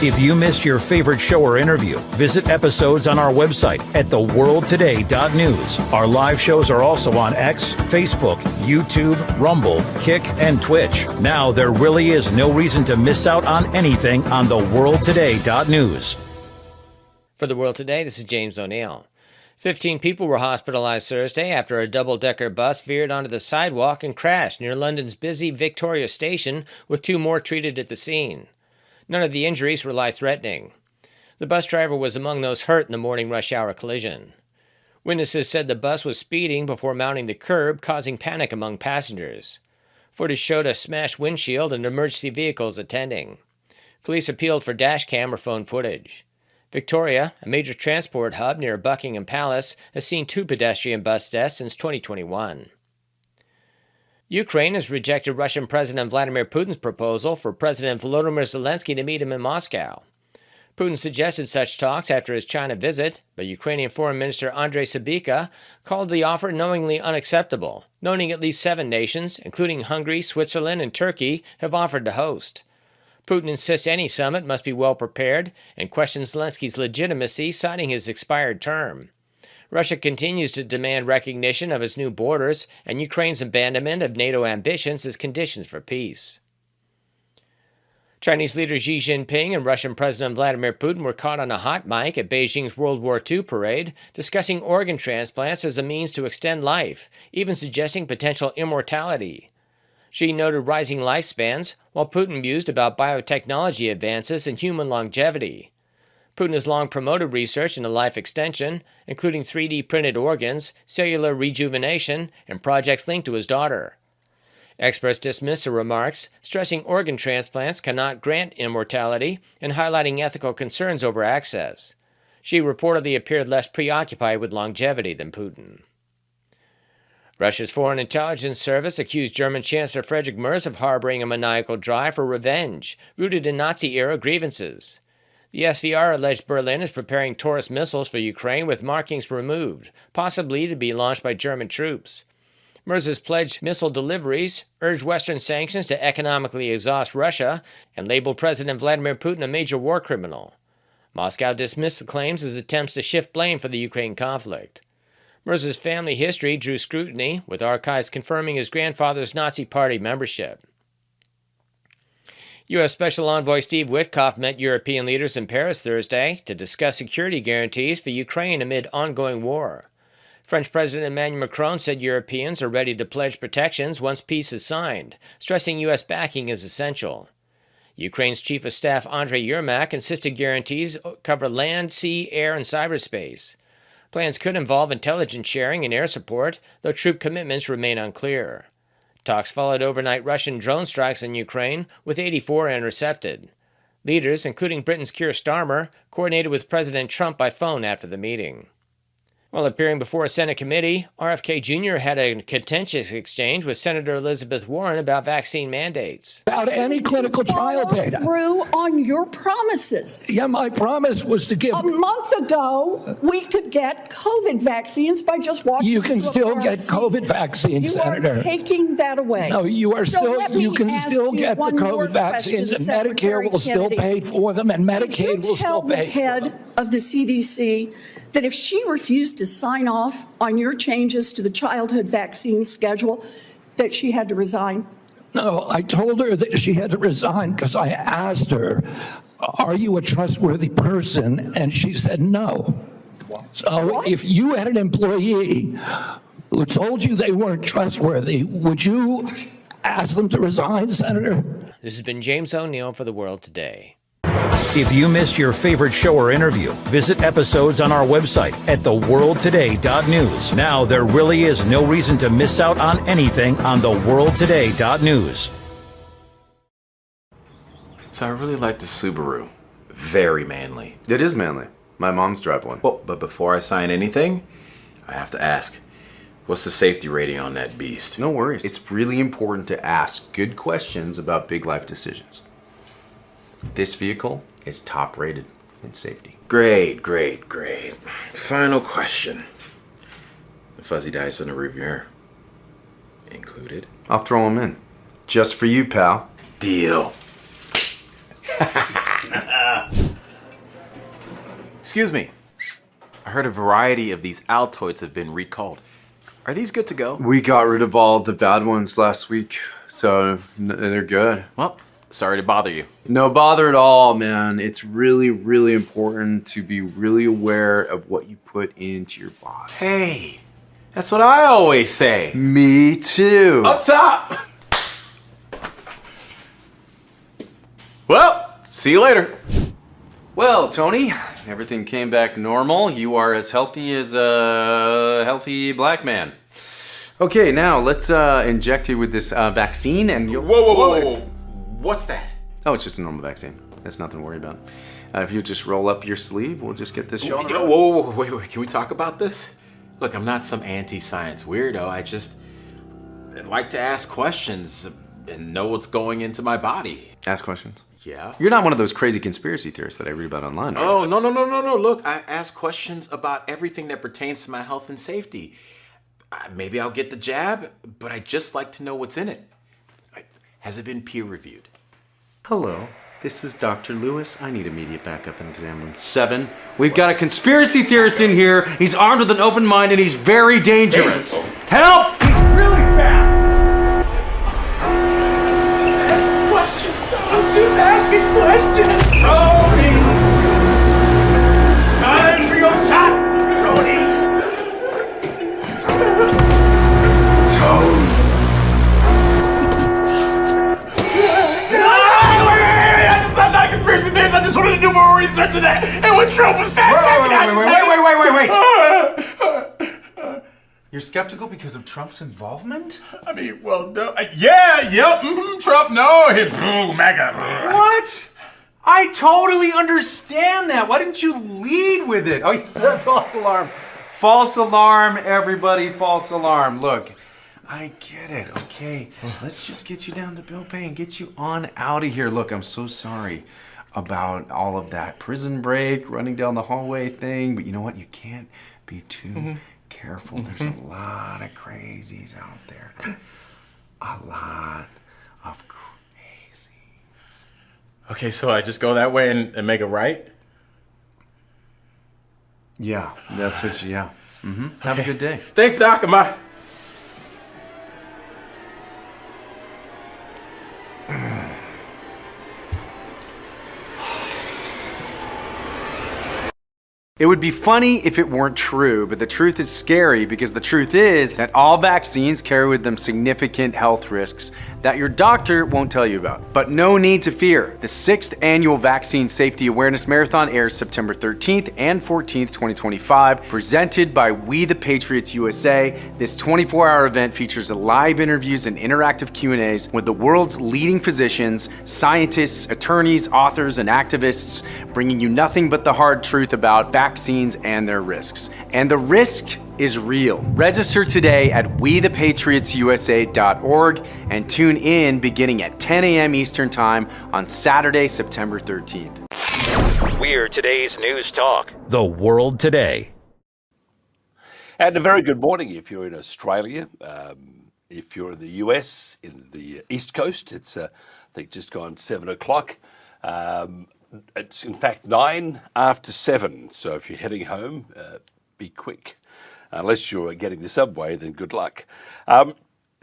If you missed your favorite show or interview, visit episodes on our website at theworldtoday.news. Our live shows are also on X, Facebook, YouTube, Rumble, Kick, and Twitch. Now there really is no reason to miss out on anything on theworldtoday.news. For The World Today, this is James O'Neill. 15 people were hospitalized Thursday after a double-decker bus veered onto the sidewalk and crashed near London's busy Victoria Station, with 2 more treated at the scene. None of the injuries were life-threatening. The bus driver was among those hurt in the morning rush hour collision. Witnesses said the bus was speeding before mounting the curb, causing panic among passengers. Footage showed a smashed windshield and emergency vehicles attending. Police appealed for dash cam or phone footage. Victoria, a major transport hub near Buckingham Palace, has seen 2 pedestrian bus deaths since 2021. Ukraine has rejected Russian President Vladimir Putin's proposal for President Volodymyr Zelensky to meet him in Moscow. Putin suggested such talks after his China visit, but Ukrainian Foreign Minister Andrei Sybiha called the offer knowingly unacceptable, noting at least 7 nations, including Hungary, Switzerland, and Turkey, have offered to host. Putin insists any summit must be well prepared and questions Zelensky's legitimacy, citing his expired term. Russia continues to demand recognition of its new borders and Ukraine's abandonment of NATO ambitions as conditions for peace. Chinese leader Xi Jinping and Russian President Vladimir Putin were caught on a hot mic at Beijing's World War II parade, discussing organ transplants as a means to extend life, even suggesting potential immortality. Xi noted rising lifespans, while Putin mused about biotechnology advances and human longevity. Putin has long promoted research into life extension, including 3D printed organs, cellular rejuvenation, and projects linked to his daughter. Experts dismiss the remarks, stressing organ transplants cannot grant immortality and highlighting ethical concerns over access. Xi reportedly appeared less preoccupied with longevity than Putin. Russia's Foreign Intelligence Service accused German Chancellor Friedrich Merz of harboring a maniacal drive for revenge, rooted in Nazi-era grievances. The SVR alleged Berlin is preparing Taurus missiles for Ukraine with markings removed, possibly to be launched by German troops. Merz has pledged missile deliveries, urged Western sanctions to economically exhaust Russia, and labeled President Vladimir Putin a major war criminal. Moscow dismissed the claims as attempts to shift blame for the Ukraine conflict. Merz's family history drew scrutiny, with archives confirming his grandfather's Nazi Party membership. U.S. Special Envoy Steve Witkoff met European leaders in Paris Thursday to discuss security guarantees for Ukraine amid ongoing war. French President Emmanuel Macron said Europeans are ready to pledge protections once peace is signed, stressing U.S. backing is essential. Ukraine's Chief of Staff Andriy Yermak insisted guarantees cover land, sea, air, and cyberspace. Plans could involve intelligence sharing and air support, though troop commitments remain unclear. Talks followed overnight Russian drone strikes in Ukraine, with 84 intercepted. Leaders, including Britain's Keir Starmer, coordinated with President Trump by phone after the meeting. While appearing before a Senate committee, RFK Jr. had a contentious exchange with Senator Elizabeth Warren about vaccine mandates. About any clinical trial data. Through on your promises. Yeah, my promise was to give. A month ago, we could get COVID vaccines by just walking. You can still get COVID vaccines, Senator. You are taking that away. No, you are still. You can still get the COVID vaccines, and Medicare will still pay for them, and Medicaid will still pay for them. Tell the head of the CDC that if she refused to sign off on your changes to the childhood vaccine schedule, that she had to resign? No, I told her that she had to resign because I asked her, are you a trustworthy person? And she said no. So if you had an employee who told you they weren't trustworthy, would you ask them to resign, Senator? This has been James O'Neill for The World Today. If you missed your favorite show or interview, visit episodes on our website at theworldtoday.news. Now there really is no reason to miss out on anything on theworldtoday.news. So I really like the Subaru. Very manly. It is manly. My mom's drive one. Well, but before I sign anything, I have to ask, what's the safety rating on that beast? No worries. It's really important to ask good questions about big life decisions. This vehicle is top rated in safety. Great. Final question. The fuzzy dice on the rearview mirror included? I'll throw them in. Just for you, pal. Deal. Excuse me. I heard a variety of these Altoids have been recalled. Are these good to go? We got rid of all the bad ones last week, so they're good. Well, sorry to bother you. No bother at all, man. It's really, really important to be really aware of what you put into your body. Hey, that's what I always say. Me too. Up top! Well, see you later. Well, Tony, everything came back normal. You are as healthy as a healthy black man. Okay, now let's inject you with this vaccine and you'll... Whoa. What's that? Oh, it's just a normal vaccine. That's nothing to worry about. If you just roll up your sleeve, we'll just get this shot. Whoa, wait. Can we talk about this? Look, I'm not some anti-science weirdo. I just like to ask questions and know what's going into my body. Ask questions. Yeah. You're not one of those crazy conspiracy theorists that I read about online, right? Oh, no. Look, I ask questions about everything that pertains to my health and safety. Maybe I'll get the jab, but I just like to know what's in it. Has it been peer-reviewed? Hello, this is Dr. Lewis. I need immediate backup in exam room 7. We've got a conspiracy theorist in here. He's armed with an open mind and he's very dangerous. Help! He's really fast! Just asking questions, Tony! Time for your shot, Tony! Tony! I'm not a conspiracy theorist. I just wanted to do more research today. And when Trump was fast, Wait. You're skeptical because of Trump's involvement? I mean, well, no. Trump, no. MAGA. What? I totally understand that. Why didn't you lead with it? Oh, you said false alarm. False alarm, everybody, false alarm. Look, I get it, okay? Let's just get you down to bill pay and get you on out of here. Look, I'm so sorry about all of that prison break, running down the hallway thing, but you know what? You can't be too careful. There's a lot of crazies out there. A lot of crazies. Okay, so I just go that way and make a right? Yeah, that's what you, yeah. Have a good day. Thanks, Doc. Am I... It would be funny if it weren't true, but the truth is scary because the truth is that all vaccines carry with them significant health risks that your doctor won't tell you about. But no need to fear. The 6th Annual Vaccine Safety Awareness Marathon airs September 13th and 14th, 2025, presented by We the Patriots USA. This 24-hour event features live interviews and interactive Q&As with the world's leading physicians, scientists, attorneys, authors, and activists, bringing you nothing but the hard truth about vaccines and their risks. And the risk is real. Register today at wethepatriotsusa.org and tune in beginning at 10 a.m. Eastern Time on Saturday, September 13th. We're today's news talk, the world today. And a very good morning if you're in Australia. If you're in the US, in the East Coast, it's I think just gone 7 o'clock. It's in fact 9 after 7. So if you're heading home, be quick. Unless you're getting the subway, then good luck.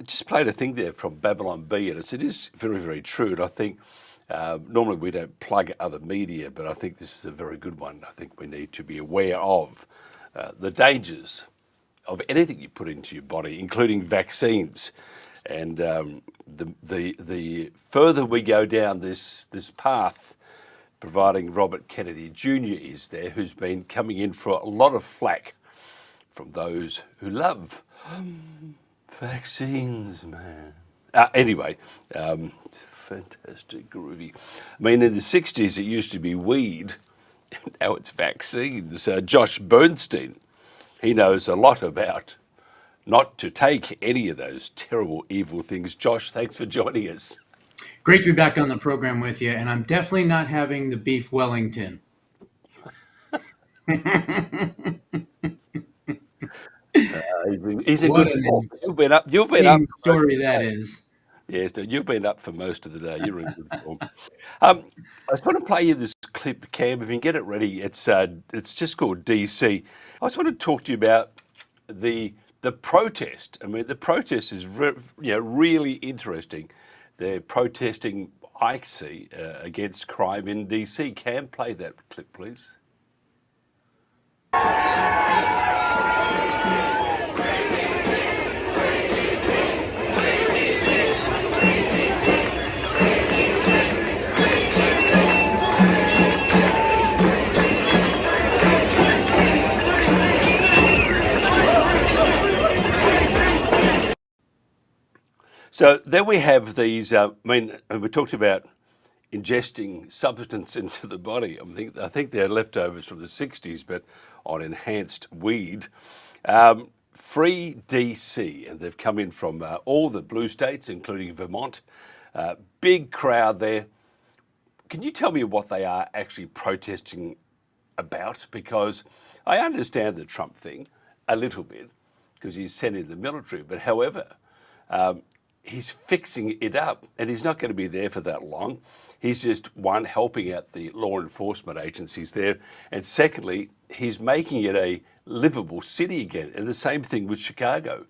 Just played a thing there from Babylon Bee, and it is very, very true. And I think normally we don't plug other media, but I think this is a very good one. I think we need to be aware of the dangers of anything you put into your body, including vaccines. And the further we go down this path, providing Robert Kennedy Jr. is there, who's been coming in for a lot of flack from those who love vaccines, man. Anyway, fantastic, groovy. I mean, in the 60s, it used to be weed. Now it's vaccines. Josh Bernstein, he knows a lot about not to take any of those terrible, evil things. Josh, thanks for joining us. Great to be back on the program with you, and I'm definitely not having the beef Wellington. He's a good force. You've been up. Story that is. Yes, no, you've been up for most of the day. You're in good form. I just want to play you this clip, Cam. If you can get it ready, it's just called DC. I just want to talk to you about the protest. I mean, the protest is really interesting. They're protesting, I see, against crime in DC. Cam, play that clip, please. So there we have these. I mean, we talked about ingesting substance into the body. I think they're leftovers from the 60s, but on enhanced weed. Free DC, and they've come in from all the blue states, including Vermont. Big crowd there. Can you tell me what they are actually protesting about? Because I understand the Trump thing a little bit, because he's sending the military, but however, he's fixing it up, and he's not going to be there for that long. He's just, one, helping out the law enforcement agencies there, and secondly, he's making it a livable city again, and the same thing with Chicago.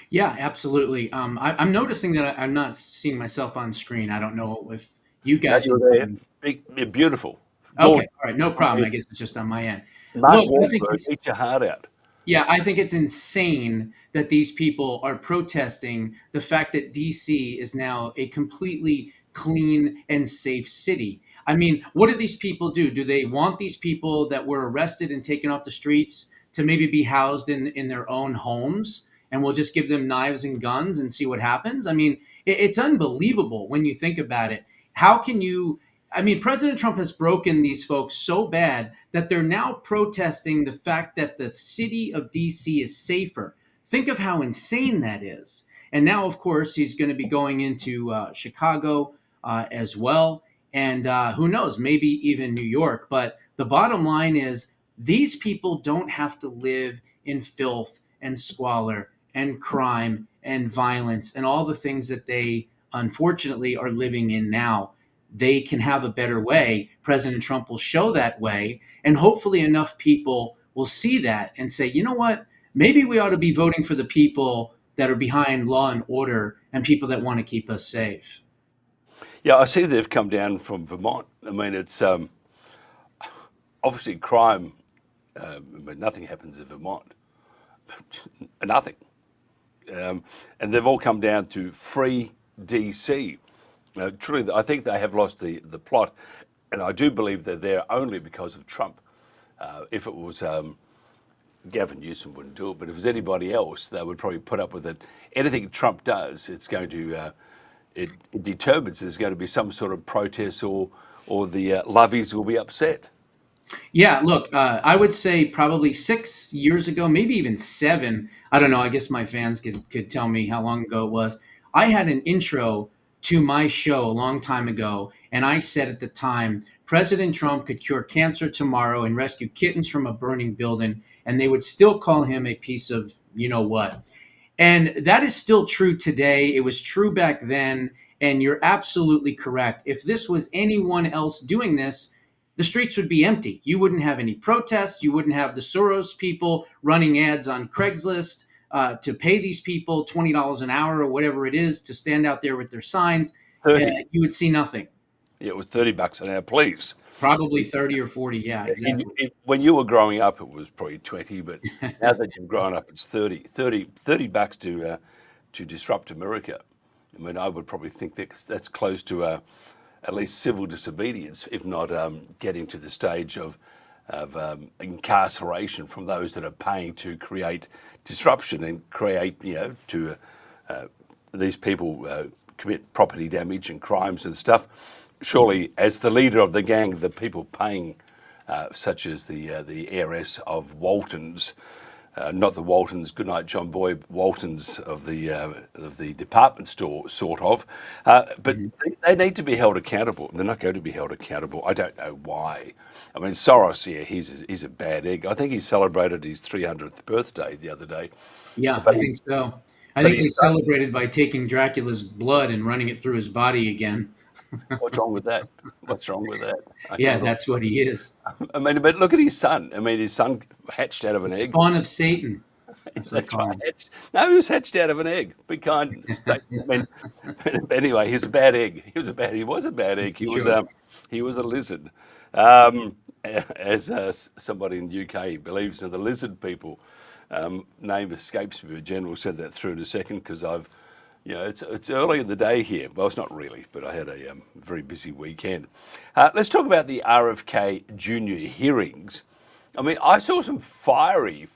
Yeah, absolutely. I'm noticing that I'm not seeing myself on screen. I don't know if you guys You're can see there. me. Big, beautiful. Okay, Gorgeous. all right, no problem. I guess it's just on my end. Mark Look, I think Wahlberg, it's eat your heart out. Yeah, I think it's insane that these people are protesting the fact that DC is now a completely clean and safe city. I mean, what do these people do? Do they want these people that were arrested and taken off the streets to maybe be housed in their own homes, and we'll just give them knives and guns and see what happens? I mean, it's unbelievable when you think about it. How can you I mean, President Trump has broken these folks so bad that they're now protesting the fact that the city of DC is safer. Think of how insane that is. And now, of course, he's going to be going into Chicago as well. And who knows, maybe even New York. But the bottom line is these people don't have to live in filth and squalor and crime and violence and all the things that they unfortunately are living in now. They can have a better way. President Trump will show that way. And hopefully enough people will see that and say, you know what, maybe we ought to be voting for the people that are behind law and order and people that want to keep us safe. Yeah, I see they've come down from Vermont. I mean, it's obviously crime. I mean, nothing happens in Vermont. Nothing. And they've all come down to free DC. Truly, I think they have lost the plot, and I do believe they're there only because of Trump. If it was Gavin Newsom wouldn't do it, but if it was anybody else, they would probably put up with it. Anything Trump does, it's going to it determines there's going to be some sort of protest, or the lovies will be upset. Yeah, look, I would say probably 6 years ago, maybe even 7. I don't know. I guess my fans could tell me how long ago it was. I had an intro to my show a long time ago, and I said at the time, President Trump could cure cancer tomorrow and rescue kittens from a burning building, and they would still call him a piece of you know what. And that is still true today. It was true back then, and you're absolutely correct. If this was anyone else doing this, the streets would be empty. You wouldn't have any protests. You wouldn't have the Soros people running ads on Craigslist to pay these people $20 an hour or whatever it is to stand out there with their signs. 30. You would see nothing. Yeah, it was $30 an hour, please. Probably 30 or 40. Yeah, exactly. When you were growing up, it was probably 20, but now that you've grown up, it's 30. $30 to disrupt America. I mean, I would probably think that's close to at least civil disobedience, if not getting to the stage of incarceration from those that are paying to create disruption and create, to these people commit property damage and crimes and stuff. Surely, as the leader of the gang, the people paying, such as the heiress of Waltons, not the Waltons, goodnight John Boy, Waltons of the department store, sort of, but they need to be held accountable. They're not going to be held accountable. I don't know why. I mean, Soros here, he's a bad egg. I think he celebrated his 300th birthday the other day. Yeah, I think so. I think they celebrated by taking Dracula's blood and running it through his body again. What's wrong with that? What's wrong with that? Yeah, that's what he is. I mean, but look at his son. I mean, his son hatched out of an egg. Spawn of Satan. That's what they That's call right. him. No, he was hatched out of an egg. Be kind. I mean, anyway, he was a bad egg. He was a bad egg. He was a lizard. As somebody in the UK believes in the lizard people. Name escapes me. A general said that through in a second because it's early in the day here. Well, it's not really, but I had a very busy weekend. Let's talk about the RFK Jr. hearings. I mean, I saw some fiery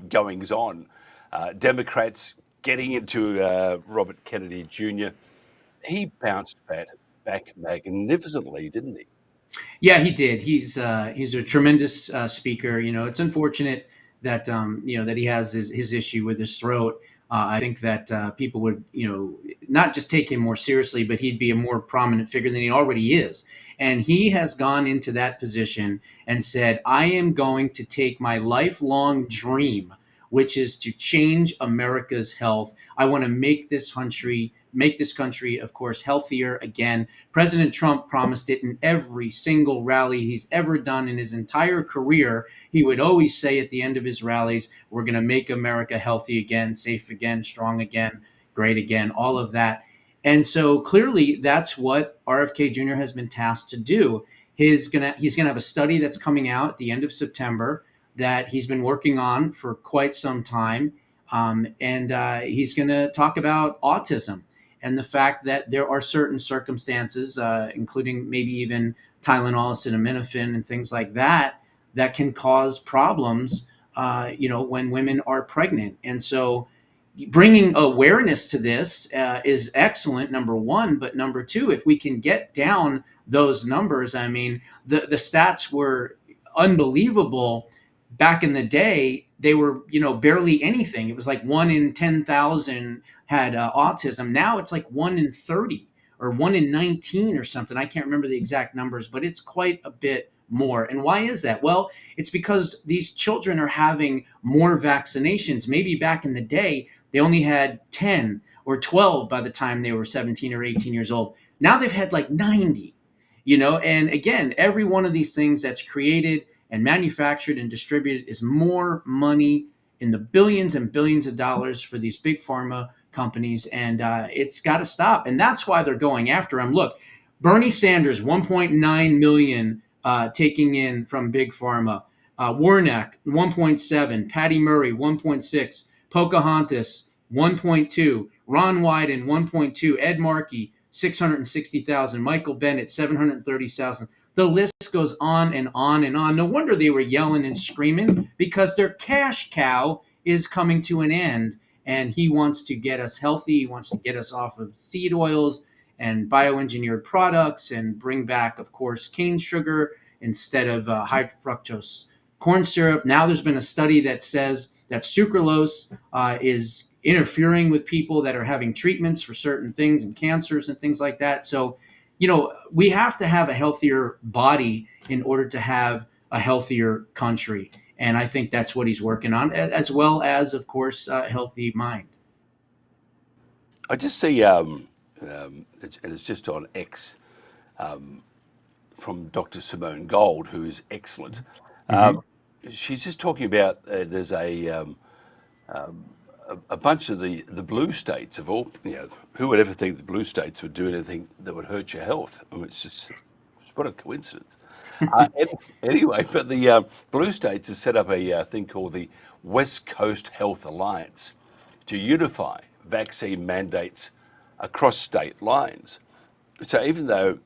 goings on. Democrats getting into Robert Kennedy Jr. He bounced back magnificently, didn't he? Yeah, he did. He's a tremendous speaker. It's unfortunate that that he has his issue with his throat. I think that people would not just take him more seriously, but he'd be a more prominent figure than he already is. And he has gone into that position and said, "I am going to take my lifelong dream, which is to change America's health. I want to make this country, of course, healthier again." President Trump promised it in every single rally he's ever done in his entire career. He would always say at the end of his rallies, "We're going to make America healthy again, safe again, strong again, great again," all of that. And so clearly that's what RFK Jr. has been tasked to do. He's going to have a study that's coming out at the end of September that he's been working on for quite some time. And he's going to talk about autism and the fact that there are certain circumstances, including maybe even Tylenol, acetaminophen, and things like that, that can cause problems, when women are pregnant. And so bringing awareness to this is excellent, number one. But number two, if we can get down those numbers, I mean, the stats were unbelievable. Back in the day, they were, barely anything. It was like 1 in 10,000 had autism. Now it's like 1 in 30 or 1 in 19 or something. I can't remember the exact numbers, but it's quite a bit more. And why is that? Well, it's because these children are having more vaccinations. Maybe back in the day, they only had 10 or 12 by the time they were 17 or 18 years old. Now they've had like 90, and again, every one of these things that's created and manufactured and distributed is more money in the billions and billions of dollars for these big pharma companies. And it's got to stop. And that's why they're going after him. Look, Bernie Sanders, 1.9 million taking in from big pharma. Warnock, 1.7. Patty Murray, 1.6. Pocahontas, 1.2. Ron Wyden, 1.2. Ed Markey, 660,000. Michael Bennett, 730,000. The list goes on and on and on. No wonder they were yelling and screaming, because their cash cow is coming to an end. And he wants to get us healthy. He wants to get us off of seed oils and bioengineered products and bring back, of course, cane sugar instead of high fructose corn syrup. Now there's been a study that says that sucralose is interfering with people that are having treatments for certain things and cancers and things like that. So, we have to have a healthier body in order to have a healthier country. And I think that's what he's working on, as well as, of course, a healthy mind. I just see, and it's just on X, from Dr. Simone Gold, who is excellent. She's just talking about there's a bunch of the blue states of all, who would ever think the blue states would do anything that would hurt your health? I mean, it's what a coincidence. Anyway, but the blue states have set up a thing called the West Coast Health Alliance to unify vaccine mandates across state lines. So even though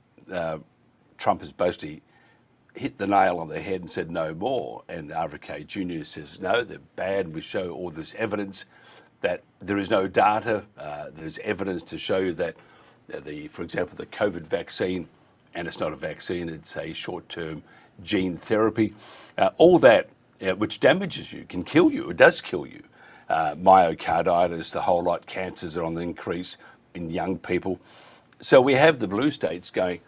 Trump has basically hit the nail on the head and said no more, and RFK Jr. says no, they're bad, we show all this evidence that there is no data, there's evidence to show that for example, the COVID vaccine, and it's not a vaccine, it's a short-term gene therapy, all that which damages you, can kill you, it does kill you. Myocarditis, the whole lot, cancers are on the increase in young people. So we have the blue states going,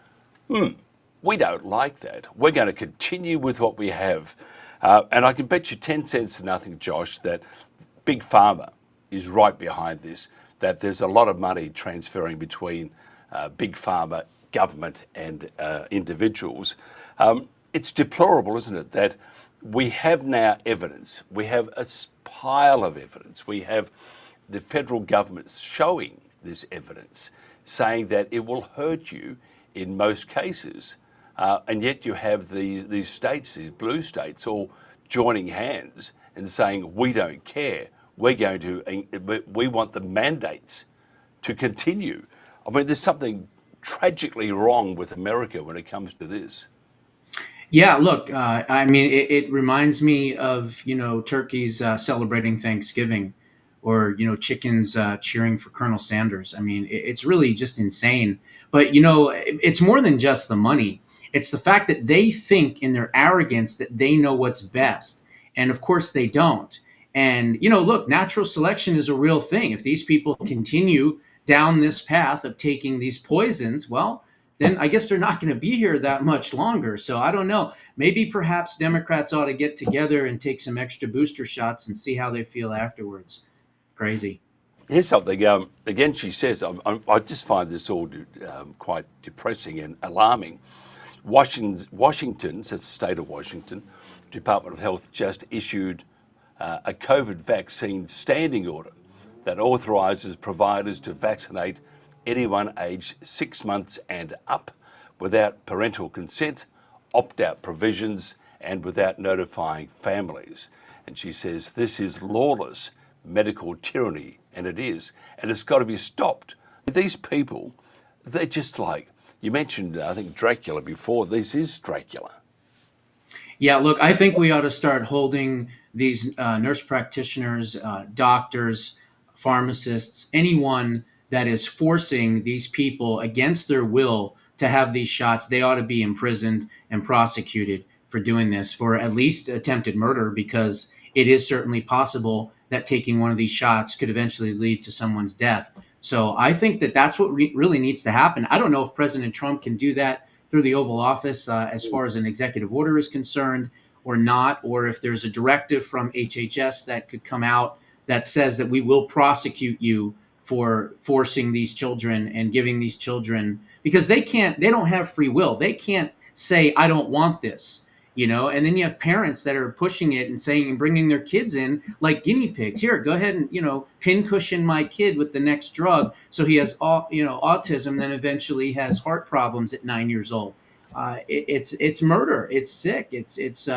we don't like that. We're going to continue with what we have. And I can bet you 10 cents to nothing, Josh, that Big Pharma, is right behind this, that there's a lot of money transferring between big pharma, government, and individuals. It's deplorable, isn't it, that we have now evidence. We have a pile of evidence. We have the federal government showing this evidence, saying that it will hurt you in most cases. And yet you have these states, these blue states, all joining hands and saying, we don't care. We want the mandates to continue. I mean, there's something tragically wrong with America when it comes to this. Yeah, look, I mean, it reminds me of, turkeys celebrating Thanksgiving, or, chickens cheering for Colonel Sanders. I mean, it's really just insane. But, it's more than just the money. It's the fact that they think in their arrogance that they know what's best. And of course they don't. And, look, natural selection is a real thing. If these people continue down this path of taking these poisons, well, then I guess they're not going to be here that much longer. So I don't know. Maybe perhaps Democrats ought to get together and take some extra booster shots and see how they feel afterwards. Crazy. Here's something. Again, she says, I just find this all quite depressing and alarming. Washington's, that's the state of Washington, Department of Health just issued a COVID vaccine standing order that authorizes providers to vaccinate anyone aged 6 months and up without parental consent, opt-out provisions, and without notifying families. And she says this is lawless medical tyranny, and it is, and it's got to be stopped. These people, they're just like, you mentioned, I think, Dracula before. This is Dracula. Yeah, look, I think we ought to start holding these nurse practitioners, doctors, pharmacists, anyone that is forcing these people against their will to have these shots. They ought to be imprisoned and prosecuted for doing this, for at least attempted murder, because it is certainly possible that taking one of these shots could eventually lead to someone's death. So I think that that's what really needs to happen. I don't know if President Trump can do that through the Oval Office as far as an executive order is concerned or not, or if there's a directive from HHS that could come out that says that we will prosecute you for forcing these children and giving these children, because they don't have free will. They can't say, I don't want this, and then you have parents that are pushing it and saying and bringing their kids in like guinea pigs. Here, go ahead and, pincushion my kid with the next drug. So he has, autism, then eventually has heart problems at 9 years old. It's murder. It's sick. It's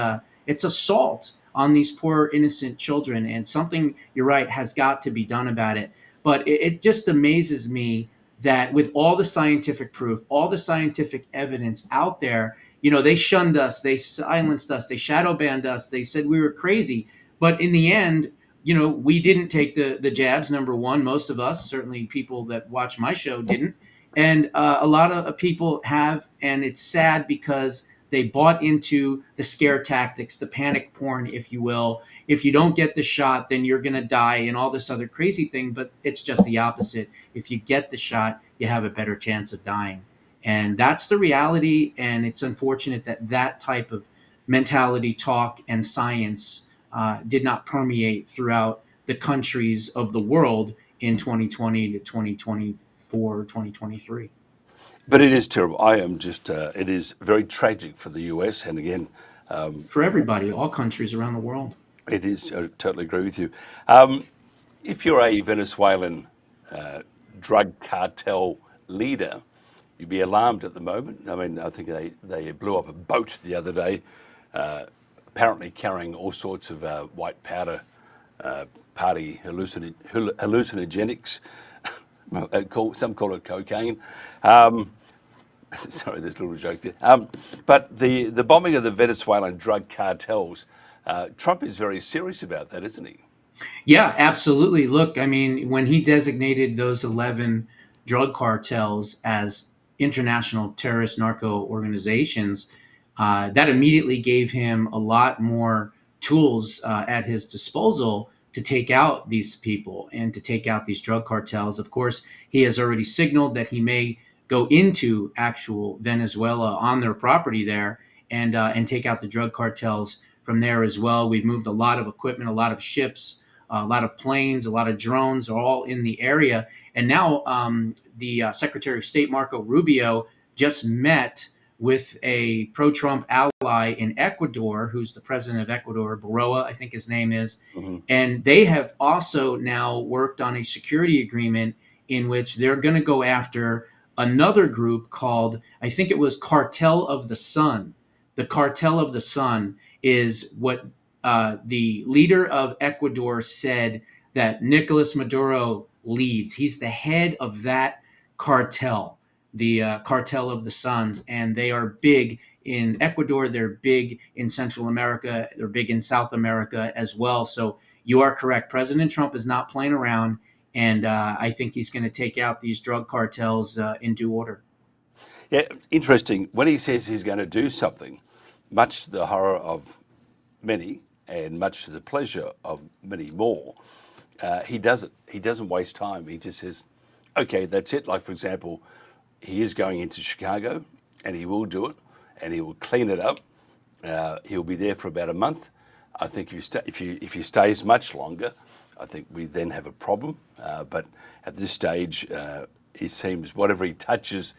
assault on these poor innocent children, and something, you're right, has got to be done about it. But it just amazes me that with all the scientific proof, all the scientific evidence out there, they shunned us, they silenced us, they shadow banned us, they said we were crazy. But in the end, we didn't take the jabs, number one. Most of us, certainly people that watch my show, didn't. And a lot of people have, and it's sad because they bought into the scare tactics, the panic porn, if you will. If you don't get the shot, then you're going to die and all this other crazy thing. But it's just the opposite. If you get the shot, you have a better chance of dying. And that's the reality. And it's unfortunate that that type of mentality, talk, and science did not permeate throughout the countries of the world in 2020 to 2024, 2023. But it is terrible. I am just, it is very tragic for the US. And again, for everybody, all countries around the world. It is. I totally agree with you. If you're a Venezuelan drug cartel leader, you'd be alarmed at the moment. I mean, I think they blew up a boat the other day, apparently carrying all sorts of white powder, party hallucinogenics. Some call it cocaine. Sorry, there's a little joke there. But the bombing of the Venezuelan drug cartels, Trump is very serious about that, isn't he? Yeah, absolutely. Look, I mean, when he designated those 11 drug cartels as international terrorist narco organizations, that immediately gave him a lot more tools at his disposal to take out these people and to take out these drug cartels. Of course, he has already signaled that he may go into actual Venezuela on their property there and take out the drug cartels from there as well. We've moved a lot of equipment, a lot of ships, a lot of planes, a lot of drones are all in the area. And now the Secretary of State, Marco Rubio, just met with a pro-Trump ally in Ecuador, who's the president of Ecuador, Baroa, I think his name is. And they have also now worked on a security agreement in which they're going to go after another group called, I think it was Cartel of the Sun. The Cartel of the Sun is what the leader of Ecuador said that Nicolas Maduro leads. He's the head of that cartel, the Cartel of the Suns, and they are big in Ecuador. They're big in Central America. They're big in South America as well. So you are correct. President Trump is not playing around, and I think he's going to take out these drug cartels in due order. Yeah, interesting. When he says he's going to do something, much to the horror of many and much to the pleasure of many more, he doesn't. He doesn't waste time. He just says, okay, that's it. Like, for example, he is going into Chicago, and he will do it, and he will clean it up. He'll be there for about a month. I think if he stays much longer, I think we then have a problem. But at this stage, he seems whatever he touches,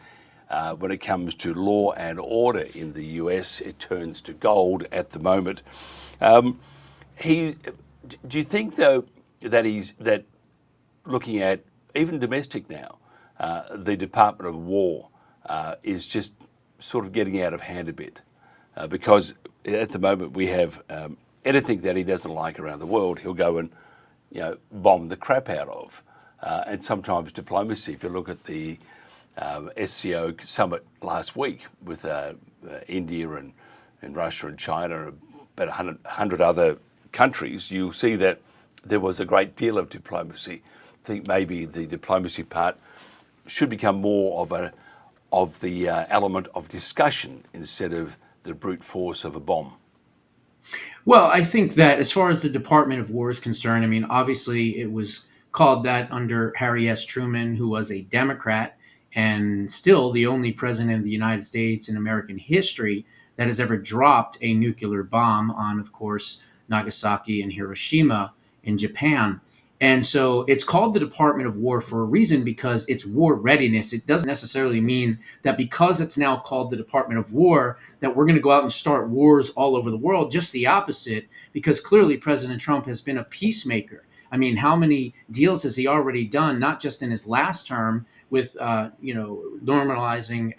when it comes to law and order in the US, it turns to gold at the moment. Do you think though that looking at even domestic now, the Department of War is just sort of getting out of hand a bit, because at the moment we have anything that he doesn't like around the world, he'll go and bomb the crap out of, and sometimes diplomacy. If you look at the SCO summit last week with India and Russia and China, about 100 other countries, you'll see that there was a great deal of diplomacy. I think maybe the diplomacy part should become more of the element of discussion instead of the brute force of a bomb. Well, I think that as far as the Department of War is concerned, I mean, obviously it was called that under Harry S. Truman, who was a Democrat and still the only president of the United States in American history that has ever dropped a nuclear bomb on, of course, Nagasaki and Hiroshima in Japan. And so it's called the Department of War for a reason, because it's war readiness. It doesn't necessarily mean that because it's now called the Department of War that we're going to go out and start wars all over the world. Just the opposite, because clearly President Trump has been a peacemaker. I mean, how many deals has he already done, not just in his last term with, normalizing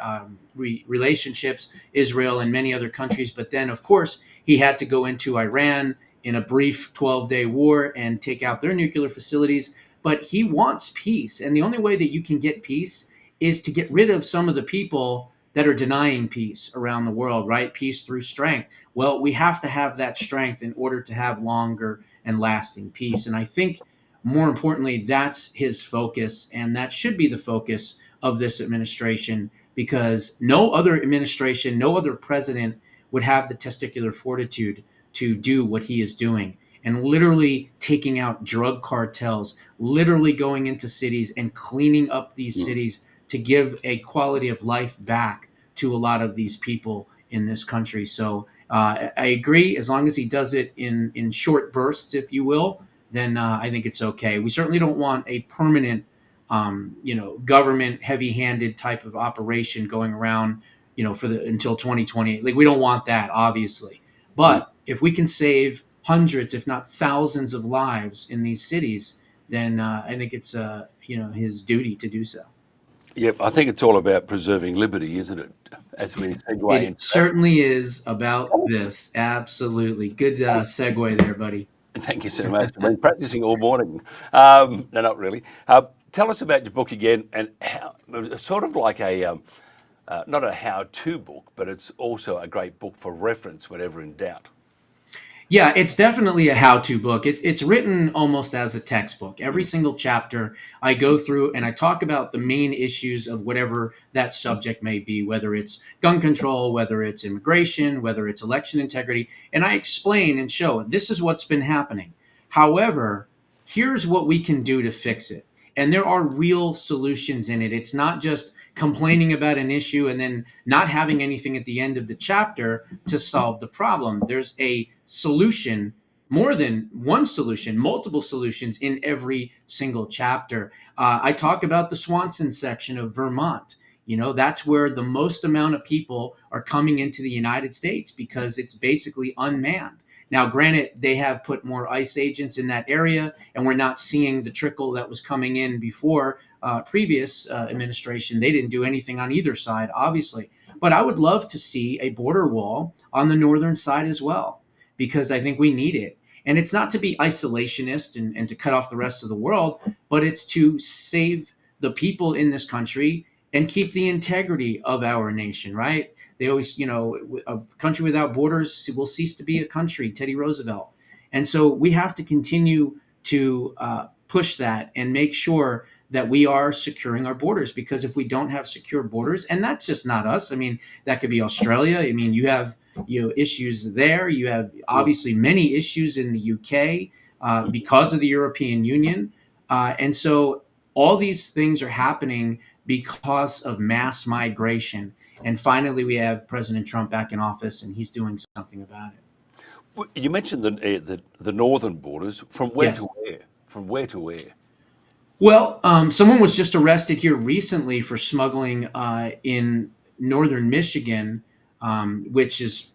relationships, Israel and many other countries, but then, of course, he had to go into Iran in a brief 12-day war and take out their nuclear facilities. But he wants peace. And the only way that you can get peace is to get rid of some of the people that are denying peace around the world, right? Peace through strength. Well, we have to have that strength in order to have longer and lasting peace. And I think more importantly, that's his focus. And that should be the focus of this administration, because no other administration, no other president would have the testicular fortitude to do what he is doing, and literally taking out drug cartels, literally going into cities and cleaning up these cities to give a quality of life back to a lot of these people in this country. So I agree, as long as he does it in short bursts, if you will, then I think it's okay. We certainly don't want a permanent, government heavy-handed type of operation going around, until 2028. Like, we don't want that, obviously. But if we can save hundreds, if not thousands of lives in these cities, then I think it's, his duty to do so. Yep, I think it's all about preserving liberty, isn't it? As we segue It certainly is about this. Absolutely. Good segue there, buddy. Thank you so much. I've been practicing all morning. No, not really. Tell us about your book again, and how, sort of like a, not a how-to book, but it's also a great book for reference whenever in doubt. Yeah, it's definitely a how-to book. It's written almost as a textbook. Every single chapter I go through and I talk about the main issues of whatever that subject may be, whether it's gun control, whether it's immigration, whether it's election integrity, and I explain and show this is what's been happening. However, here's what we can do to fix it. And there are real solutions in it. It's not just complaining about an issue and then not having anything at the end of the chapter to solve the problem. There's a solution more than one solution, multiple solutions in every single chapter. I talk about the Swanson section of Vermont. That's where the most amount of people are coming into the United States because it's basically unmanned. Now, granted, they have put more ICE agents in that area, and we're not seeing the trickle that was coming in before previous administration. They didn't do anything on either side, obviously. But I would love to see a border wall on the northern side as well, because I think we need it. And it's not to be isolationist and to cut off the rest of the world, but it's to save the people in this country and keep the integrity of our nation, right? They always, a country without borders will cease to be a country, Teddy Roosevelt. And so we have to continue to push that and make sure that we are securing our borders, because if we don't have secure borders, and that's just not us. I mean, that could be Australia. I mean, you have issues there. You have obviously many issues in the UK because of the European Union. And so all these things are happening because of mass migration. And finally, we have President Trump back in office, and he's doing something about it. You mentioned the northern borders. From where Yes. to where? From where to where? Well, someone was just arrested here recently for smuggling in northern Michigan, which is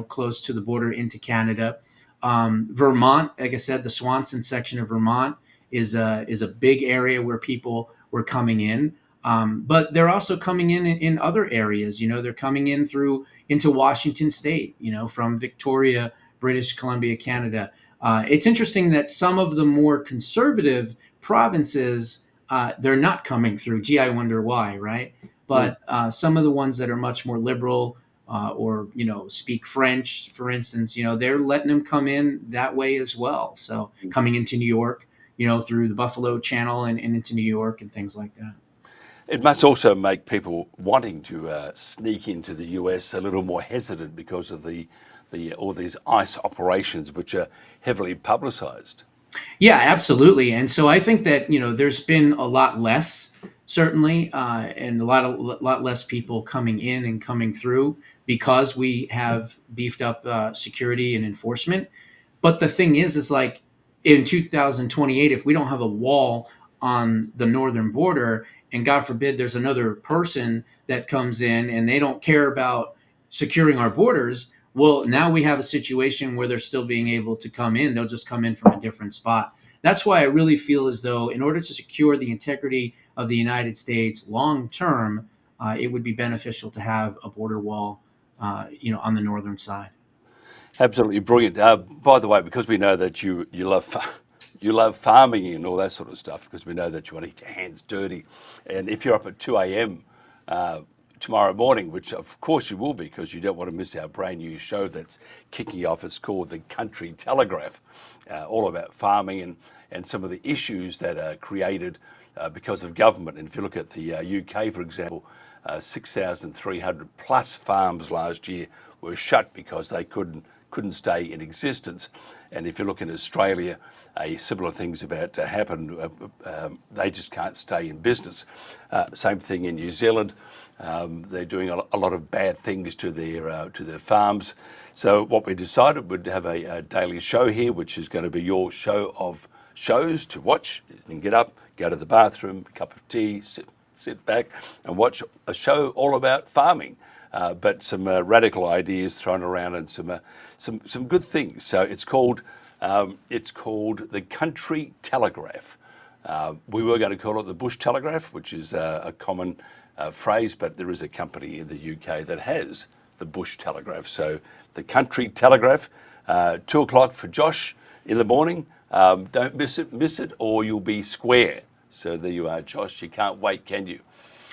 close to the border into Canada. Vermont, like I said, the Swanson section of Vermont is a big area where people were coming in. But they're also coming in other areas. They're coming in into Washington State. From Victoria, British Columbia, Canada. It's interesting that some of the more conservative provinces, they're not coming through. Gee, I wonder why, right? But some of the ones that are much more liberal or speak French, for instance, they're letting them come in that way as well. So coming into New York, through the Buffalo Channel and into New York and things like that. It must also make people wanting to sneak into the US a little more hesitant because of all these ICE operations, which are heavily publicized. Yeah, absolutely. And so I think that there's been a lot less, certainly, and a lot less people coming in and coming through because we have beefed up security and enforcement. But the thing is like in 2028, if we don't have a wall on the northern border, and God forbid there's another person that comes in and they don't care about securing our borders, well, now we have a situation where they're still being able to come in. They'll just come in from a different spot. That's why I really feel as though in order to secure the integrity of the United States long term, it would be beneficial to have a border wall, on the northern side. Absolutely brilliant. By the way, because we know that you love farming and all that sort of stuff, because we know that you want to get your hands dirty, and if you're up at 2 a.m. Tomorrow morning, which of course you will be because you don't want to miss our brand new show that's kicking off. It's called The Country Telegraph, all about farming and some of the issues that are created because of government. And if you look at the UK, for example, 6,300 plus farms last year were shut because they couldn't stay in existence. And if you look in Australia, similar things about to happen. They just can't stay in business. Same thing in New Zealand. They're doing a lot of bad things to their farms. So what we decided, we'd have a daily show here, which is going to be your show of shows to watch. You can get up, go to the bathroom, a cup of tea, sit back and watch a show all about farming. But some radical ideas thrown around and some good things. So it's called The Country Telegraph. We were going to call it the Bush Telegraph, which is a common phrase, but there is a company in the UK that has the Bush Telegraph. So The Country Telegraph, 2 o'clock for Josh in the morning. Don't miss it, or you'll be square. So there you are, Josh. You can't wait, can you?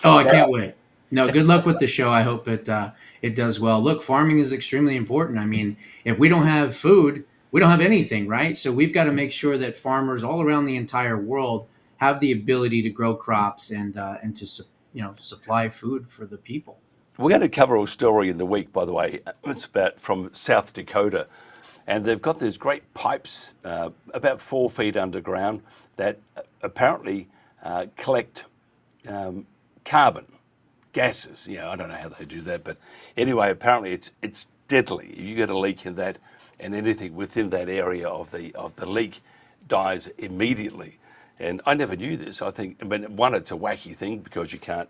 Oh, I can't wait. No, good luck with the show. I hope it does well. Look, farming is extremely important. I mean, if we don't have food, we don't have anything, right? So we've got to make sure that farmers all around the entire world have the ability to grow crops and to supply food for the people. We're going to cover a story in the week, by the way. It's from South Dakota, and they've got these great pipes about 4 feet underground that apparently collect carbon gases. I don't know how they do that, but anyway, apparently it's deadly. You get a leak in that, and anything within that area of the leak dies immediately. And I never knew this. I think, one, it's a wacky thing because you can't.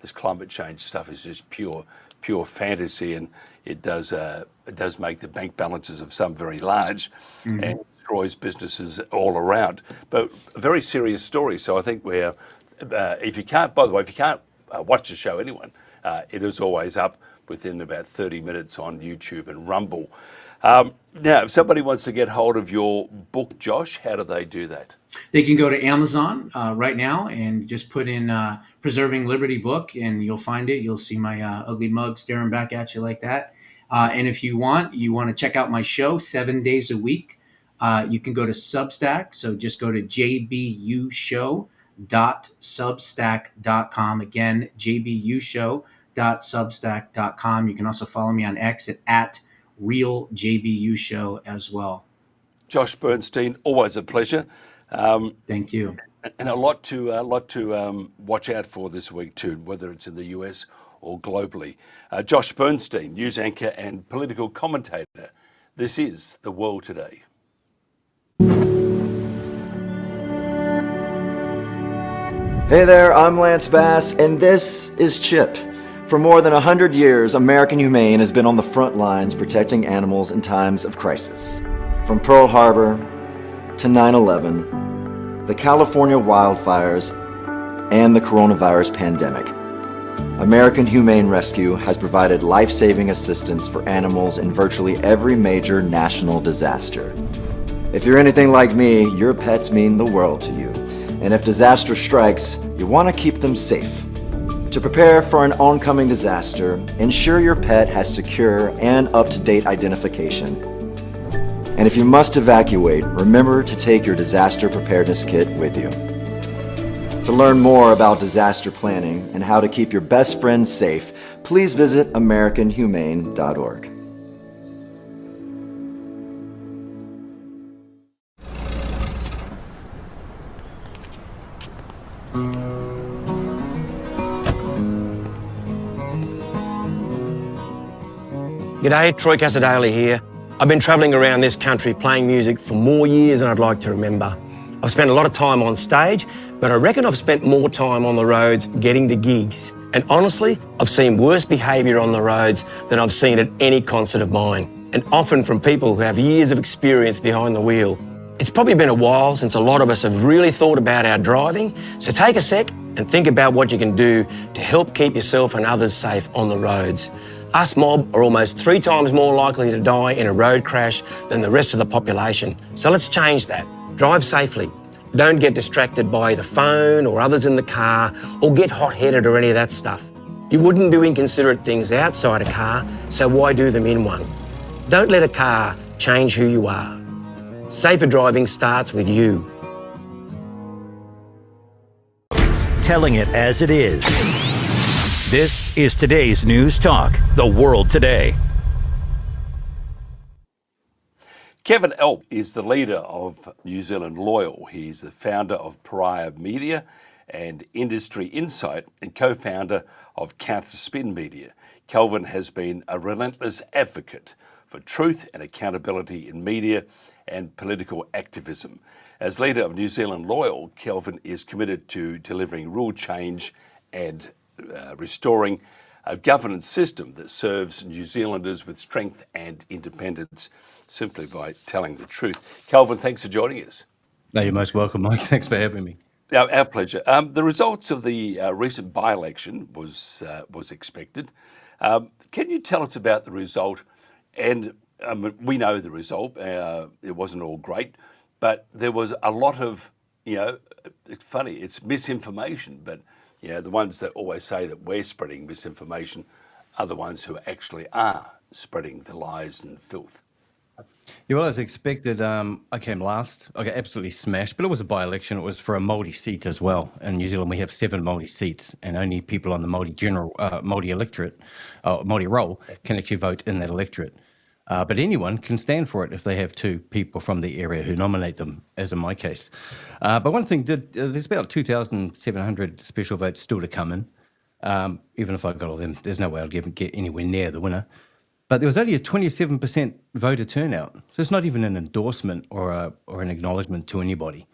This climate change stuff is just pure fantasy, and it does make the bank balances of some very large, and destroys businesses all around. But a very serious story. So I think if you can't watch the show, anyone, it is always up within about 30 minutes on YouTube and Rumble. Now, if somebody wants to get hold of your book, Josh, how do they do that? They can go to Amazon right now and just put in Preserving Liberty book, and you'll find it. You'll see my ugly mug staring back at you like that. And if you want to check out my show 7 days a week, you can go to Substack. So just go to jbushow.substack.com. Again, jbushow.substack.com. You can also follow me on X at Real JBU Show as well. Josh Bernstein, always a pleasure. Thank you. And a lot to watch out for this week too, whether it's in the US or globally. Josh Bernstein, news anchor and political commentator. This is The World Today. Hey there, I'm Lance Bass, and this is Chip. For more than 100 years, American Humane has been on the front lines protecting animals in times of crisis. From Pearl Harbor to 9/11, the California wildfires, and the coronavirus pandemic, American Humane Rescue has provided life-saving assistance for animals in virtually every major national disaster. If you're anything like me, your pets mean the world to you. And if disaster strikes, you want to keep them safe. To prepare for an oncoming disaster, ensure your pet has secure and up-to-date identification. And if you must evacuate, remember to take your disaster preparedness kit with you. To learn more about disaster planning and how to keep your best friends safe, please visit AmericanHumane.org. G'day, Troy Casadale here. I've been travelling around this country playing music for more years than I'd like to remember. I've spent a lot of time on stage, but I reckon I've spent more time on the roads getting to gigs. And honestly, I've seen worse behaviour on the roads than I've seen at any concert of mine, and often from people who have years of experience behind the wheel. It's probably been a while since a lot of us have really thought about our driving, so take a sec and think about what you can do to help keep yourself and others safe on the roads. Us mob are almost 3 times more likely to die in a road crash than the rest of the population. So let's change that. Drive safely. Don't get distracted by the phone or others in the car or get hot-headed or any of that stuff. You wouldn't do inconsiderate things outside a car, so why do them in one? Don't let a car change who you are. Safer driving starts with you. Telling it as it is. This is today's News Talk, The World Today. Kelvyn Alp is the leader of New Zealand Loyal. He's the founder of Pariah Media and Industry Insight and co-founder of Counterspin Media. Kelvyn has been a relentless advocate for truth and accountability in media and political activism. As leader of New Zealand Loyal, Kelvyn is committed to delivering real change and restoring a governance system that serves New Zealanders with strength and independence simply by telling the truth. Kelvyn, thanks for joining us. No, you're most welcome, Mike. Thanks for having me. Our pleasure. The results of the recent by-election was expected. Can you tell us about the result? And we know the result. It wasn't all great, but there was a lot of, it's funny, it's misinformation, but the ones that always say that we're spreading misinformation are the ones who actually are spreading the lies and filth. Yeah, well, as expected, I came last. I got absolutely smashed, but it was a by-election. It was for a Māori seat as well. In New Zealand, we have 7 Māori seats, and only people on the Māori electorate, Māori roll, can actually vote in that electorate. But anyone can stand for it if they have 2 people from the area who nominate them, as in my case. But one thing there's about 2,700 special votes still to come in. Even if I got all them, there's no way I'll get anywhere near the winner. But there was only a 27% voter turnout. So it's not even an endorsement or an acknowledgement to anybody.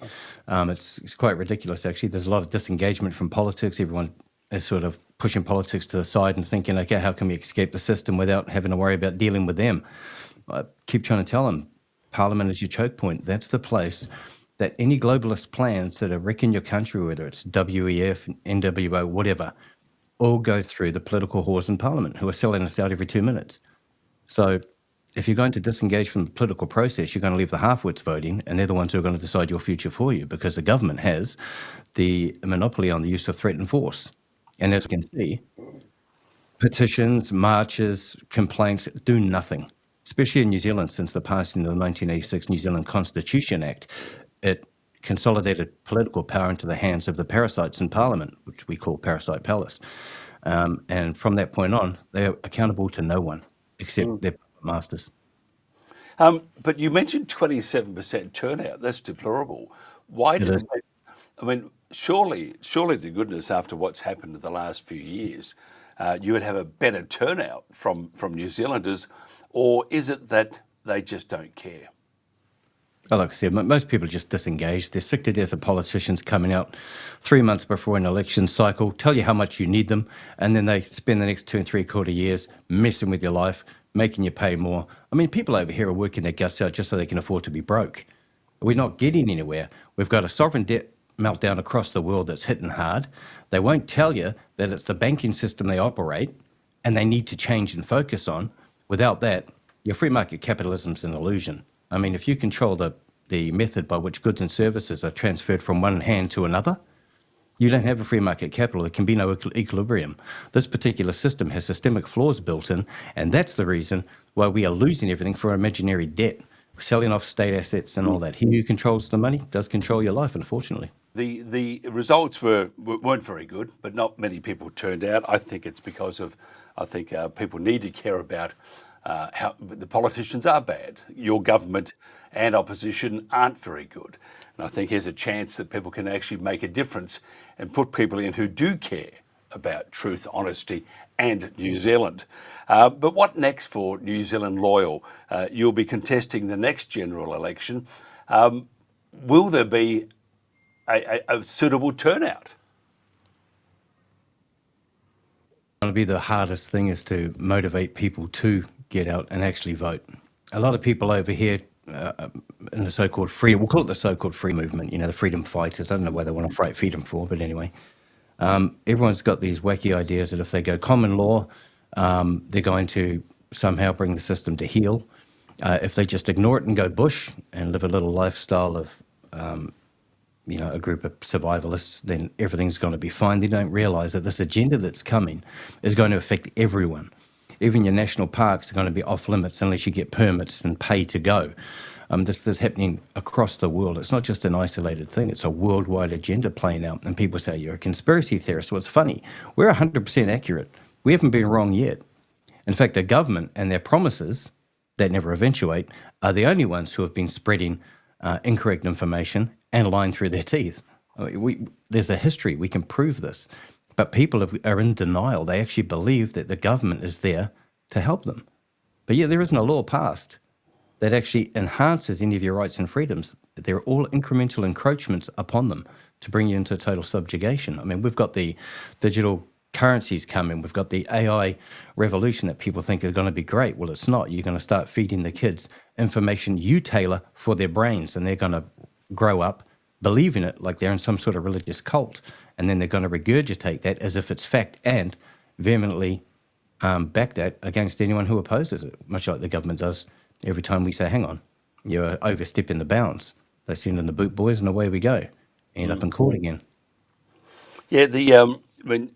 It's quite ridiculous, actually. There's a lot of disengagement from politics. Everyone is sort of pushing politics to the side and thinking, okay, how can we escape the system without having to worry about dealing with them? I keep trying to tell them, Parliament is your choke point. That's the place that any globalist plans that are wrecking your country, whether it's WEF, NWO, whatever, all go through the political whores in Parliament who are selling us out every 2 minutes. So if you're going to disengage from the political process, you're going to leave the half-wits voting, and they're the ones who are going to decide your future for you, because the government has the monopoly on the use of threat and force. And as you can see, petitions, marches, complaints do nothing, especially in New Zealand since the passing of the 1986 New Zealand Constitution Act. It consolidated political power into the hands of the parasites in Parliament, which we call Parasite Palace. And from that point on, they are accountable to no one except their masters. But you mentioned 27% turnout. That's deplorable. Why did they, I mean, surely to goodness, after what's happened in the last few years, you would have a better turnout from New Zealanders, or is it that they just don't care? Well, like I said, most people are just disengaged. They're sick to death of politicians coming out 3 months before an election cycle, tell you how much you need them, and then they spend the next 2 and 3/4 years messing with your life, making you pay more. I mean, people over here are working their guts out just so they can afford to be broke. We're not getting anywhere. We've got a sovereign debt meltdown across the world that's hitting hard. They won't tell you that it's the banking system they operate and they need to change and focus on. Without that, your free market capitalism's an illusion. I mean, if you control the method by which goods and services are transferred from one hand to another, you don't have a free market capital. There can be no equilibrium. This particular system has systemic flaws built in, and that's the reason why we are losing everything for imaginary debt, selling off state assets and all that. He who controls the money does control your life, unfortunately. The results weren't very good, but not many people turned out. I think it's because of, people need to care about how the politicians are bad. Your government and opposition aren't very good. And I think here's a chance that people can actually make a difference and put people in who do care about truth, honesty, and New Zealand. But what next for New Zealand Loyal? You'll be contesting the next general election. Will there be a suitable turnout? Going to be the hardest thing is to motivate people to get out and actually vote. A lot of people over here in the so-called freedom, we'll call it the so-called free movement, the freedom fighters. I don't know why they want to fight freedom for, but anyway. Everyone's got these wacky ideas that if they go common law, they're going to somehow bring the system to heel. If they just ignore it and go bush and live a little lifestyle of, a group of survivalists, then everything's going to be fine. They don't realize that this agenda that's coming is going to affect everyone. Even your national parks are going to be off limits unless you get permits and pay to go. This is happening across the world. It's not just an isolated thing. It's a worldwide agenda playing out. And people say, you're a conspiracy theorist. Well, it's funny. We're 100% accurate. We haven't been wrong yet. In fact, the government and their promises that never eventuate are the only ones who have been spreading incorrect information and lying through their teeth. There's a history. We can prove this. But people are in denial. They actually believe that the government is there to help them. But yeah, there isn't a law passed that actually enhances any of your rights and freedoms. They're all incremental encroachments upon them to bring you into total subjugation. I mean, we've got the digital currencies coming. We've got the AI revolution that people think are going to be great. Well, it's not. You're going to start feeding the kids information you tailor for their brains, and they're going to grow up believing it like they're in some sort of religious cult. And then they're going to regurgitate that as if it's fact and vehemently back that against anyone who opposes it, much like the government does every time we say, hang on, you're overstepping the bounds. They send in the boot boys and away we go. End up in court again. Yeah, when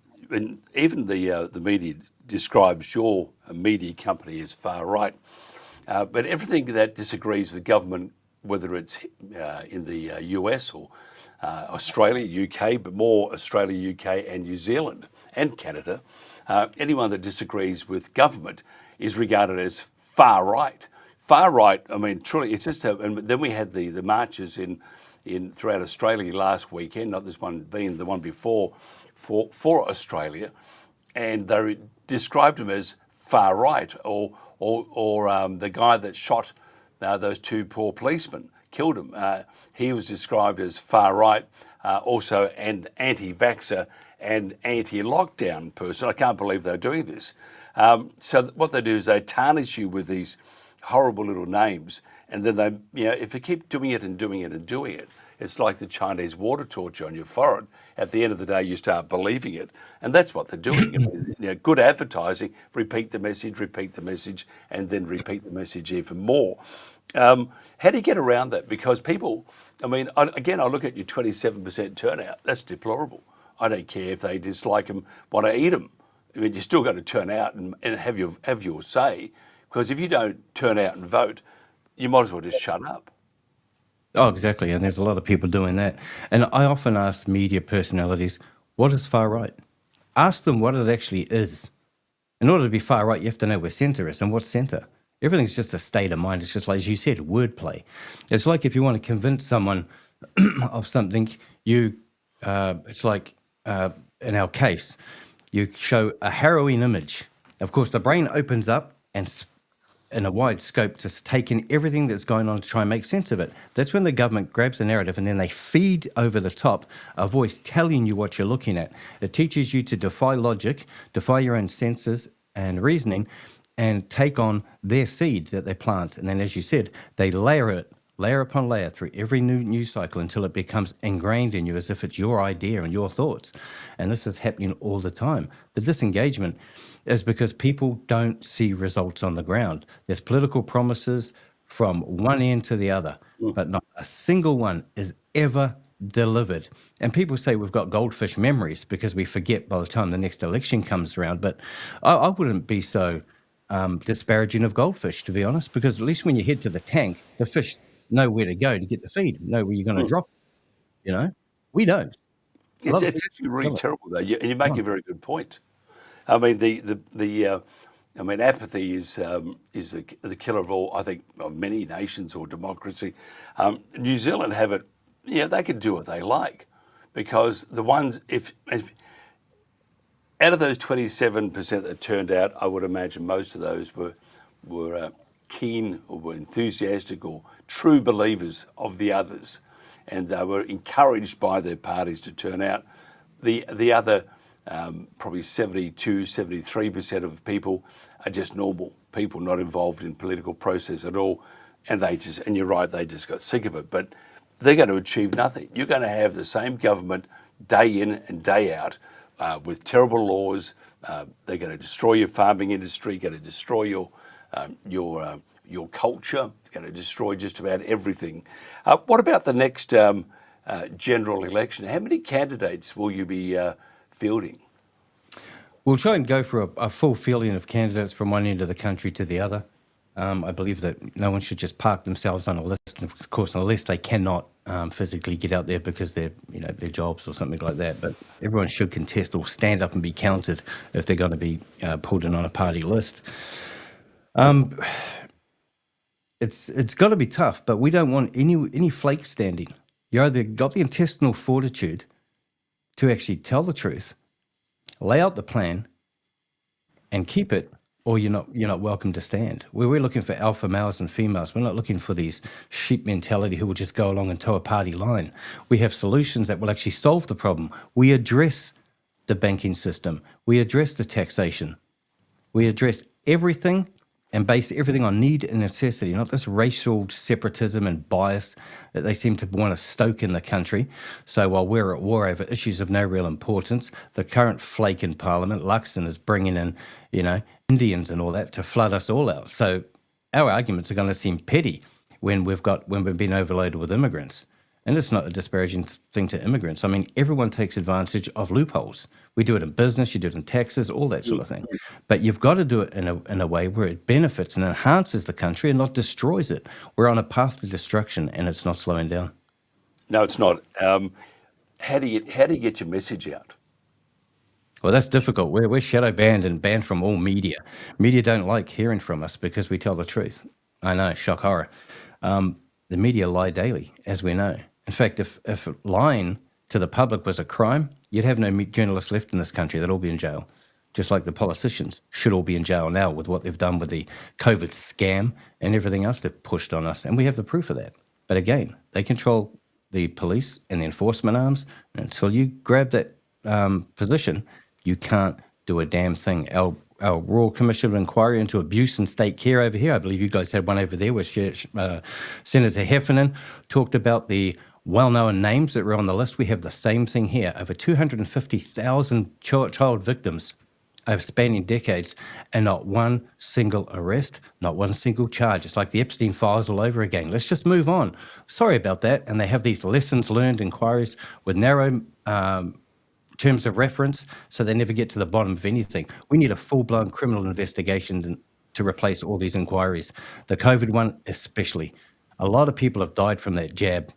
even the media describes your media company as far right, but everything that disagrees with government, whether it's in the US or Australia, UK, but more Australia, UK and New Zealand and Canada, anyone that disagrees with government is regarded as far right. Far right, I mean, truly, it's just, and then we had the marches in throughout Australia last weekend, not this one being the one before, for Australia, and they described them as far right or or the guy that shot those two poor policemen, killed them. He was described as far right, also an anti-vaxxer and anti-lockdown person. I can't believe they're doing this. So what they do is they tarnish you with these horrible little names, and then they, if you keep doing it and doing it and doing it, it's like the Chinese water torture on your forehead. At the end of the day, you start believing it, and that's what they're doing. I mean, good advertising: repeat the message, and then repeat the message even more. How do you get around that? Because people, I mean, I look at your 27% turnout. That's deplorable. I don't care if they dislike them, want to eat them. I mean, you're still going to turn out and have your say. Because if you don't turn out and vote, you might as well just shut up. Oh, exactly. And there's a lot of people doing that. And I often ask media personalities, what is far right? Ask them what it actually is. In order to be far right, you have to know where centre is. And what's centre? Everything's just a state of mind. It's just like, as you said, wordplay. It's like if you want to convince someone of something, it's like in our case, you show a harrowing image. Of course, the brain opens up and in a wide scope, just take in everything that's going on to try and make sense of it. That's when the government grabs the narrative and then they feed over the top a voice telling you what you're looking at. It teaches you to defy logic, defy your own senses and reasoning, and take on their seed that they plant. And then, as you said, they layer it, layer upon layer through every new news cycle until it becomes ingrained in you as if it's your idea and your thoughts. And this is happening all the time. The disengagement is because people don't see results on the ground. There's political promises from one end to the other, but not a single one is ever delivered. And people say we've got goldfish memories because we forget by the time the next election comes around. But I wouldn't be so disparaging of goldfish, to be honest, because at least when you head to the tank, the fish know where to go to get the feed, know where you're going to drop it. We don't. It's actually really terrible, though, and you make a very good point. I mean, apathy is the killer of all. I think of many nations or democracy. New Zealand have it. They can do what they like, because the ones if out of those 27% that turned out, I would imagine most of those were keen or were enthusiastic or true believers of the others, and they were encouraged by their parties to turn out. The other probably 72, 73% of people are just normal people, not involved in political process at all, and you're right, they just got sick of it. But they're going to achieve nothing. You're going to have the same government day in and day out with terrible laws. They're going to destroy your farming industry, going to destroy your culture, going to destroy just about everything. What about the next general election? How many candidates will you be fielding? We'll try and go for a full fielding of candidates from one end of the country to the other. I believe that no one should just park themselves on a list, of course, unless they cannot physically get out there because they're, their jobs or something like that. But everyone should contest or stand up and be counted if they're going to be pulled in on a party list. It's got to be tough, but we don't want any flake standing. You either got the intestinal fortitude to actually tell the truth, lay out the plan, and keep it, or you're not welcome to stand. We're looking for alpha males and females. We're not looking for these sheep mentality who will just go along and toe a party line. We have solutions that will actually solve the problem. We address the banking system. We address the taxation. We address everything and base everything on need and necessity, not this racial separatism and bias that they seem to want to stoke in the country. So while we're at war over issues of no real importance, the current flake in Parliament, Luxon, is bringing in, Indians and all that to flood us all out. So our arguments are going to seem petty when we've been overloaded with immigrants. And it's not a disparaging thing to immigrants. I mean, everyone takes advantage of loopholes. We do it in business, you do it in taxes, all that sort of thing. But you've got to do it in a way where it benefits and enhances the country and not destroys it. We're on a path to destruction, and it's not slowing down. No, it's not. How do you get your message out? Well, that's difficult. We're shadow banned and banned from all media. Media don't like hearing from us because we tell the truth. I know, shock horror. The media lie daily, as we know. In fact, if lying to the public was a crime, you'd have no journalists left in this country. They'd all be in jail. just like the politicians should all be in jail now with what they've done with the COVID scam and everything else they've pushed on us. And we have the proof of that. But again, they control the police and the enforcement arms. And until you grab that position, you can't do a damn thing. Our Royal Commission of Inquiry into Abuse in State Care over here, I believe you guys had one over there where Senator Heffernan talked about the well-known names that were on the list. We have the same thing here. Over 250,000 child victims over spanning decades, and not one single arrest, not one single charge. It's like the Epstein files all over again. Let's just move on. Sorry about that. And they have these lessons learned inquiries with narrow terms of reference, so they never get to the bottom of anything. We need a full-blown criminal investigation to replace all these inquiries. The COVID one especially. A lot of people have died from that jab,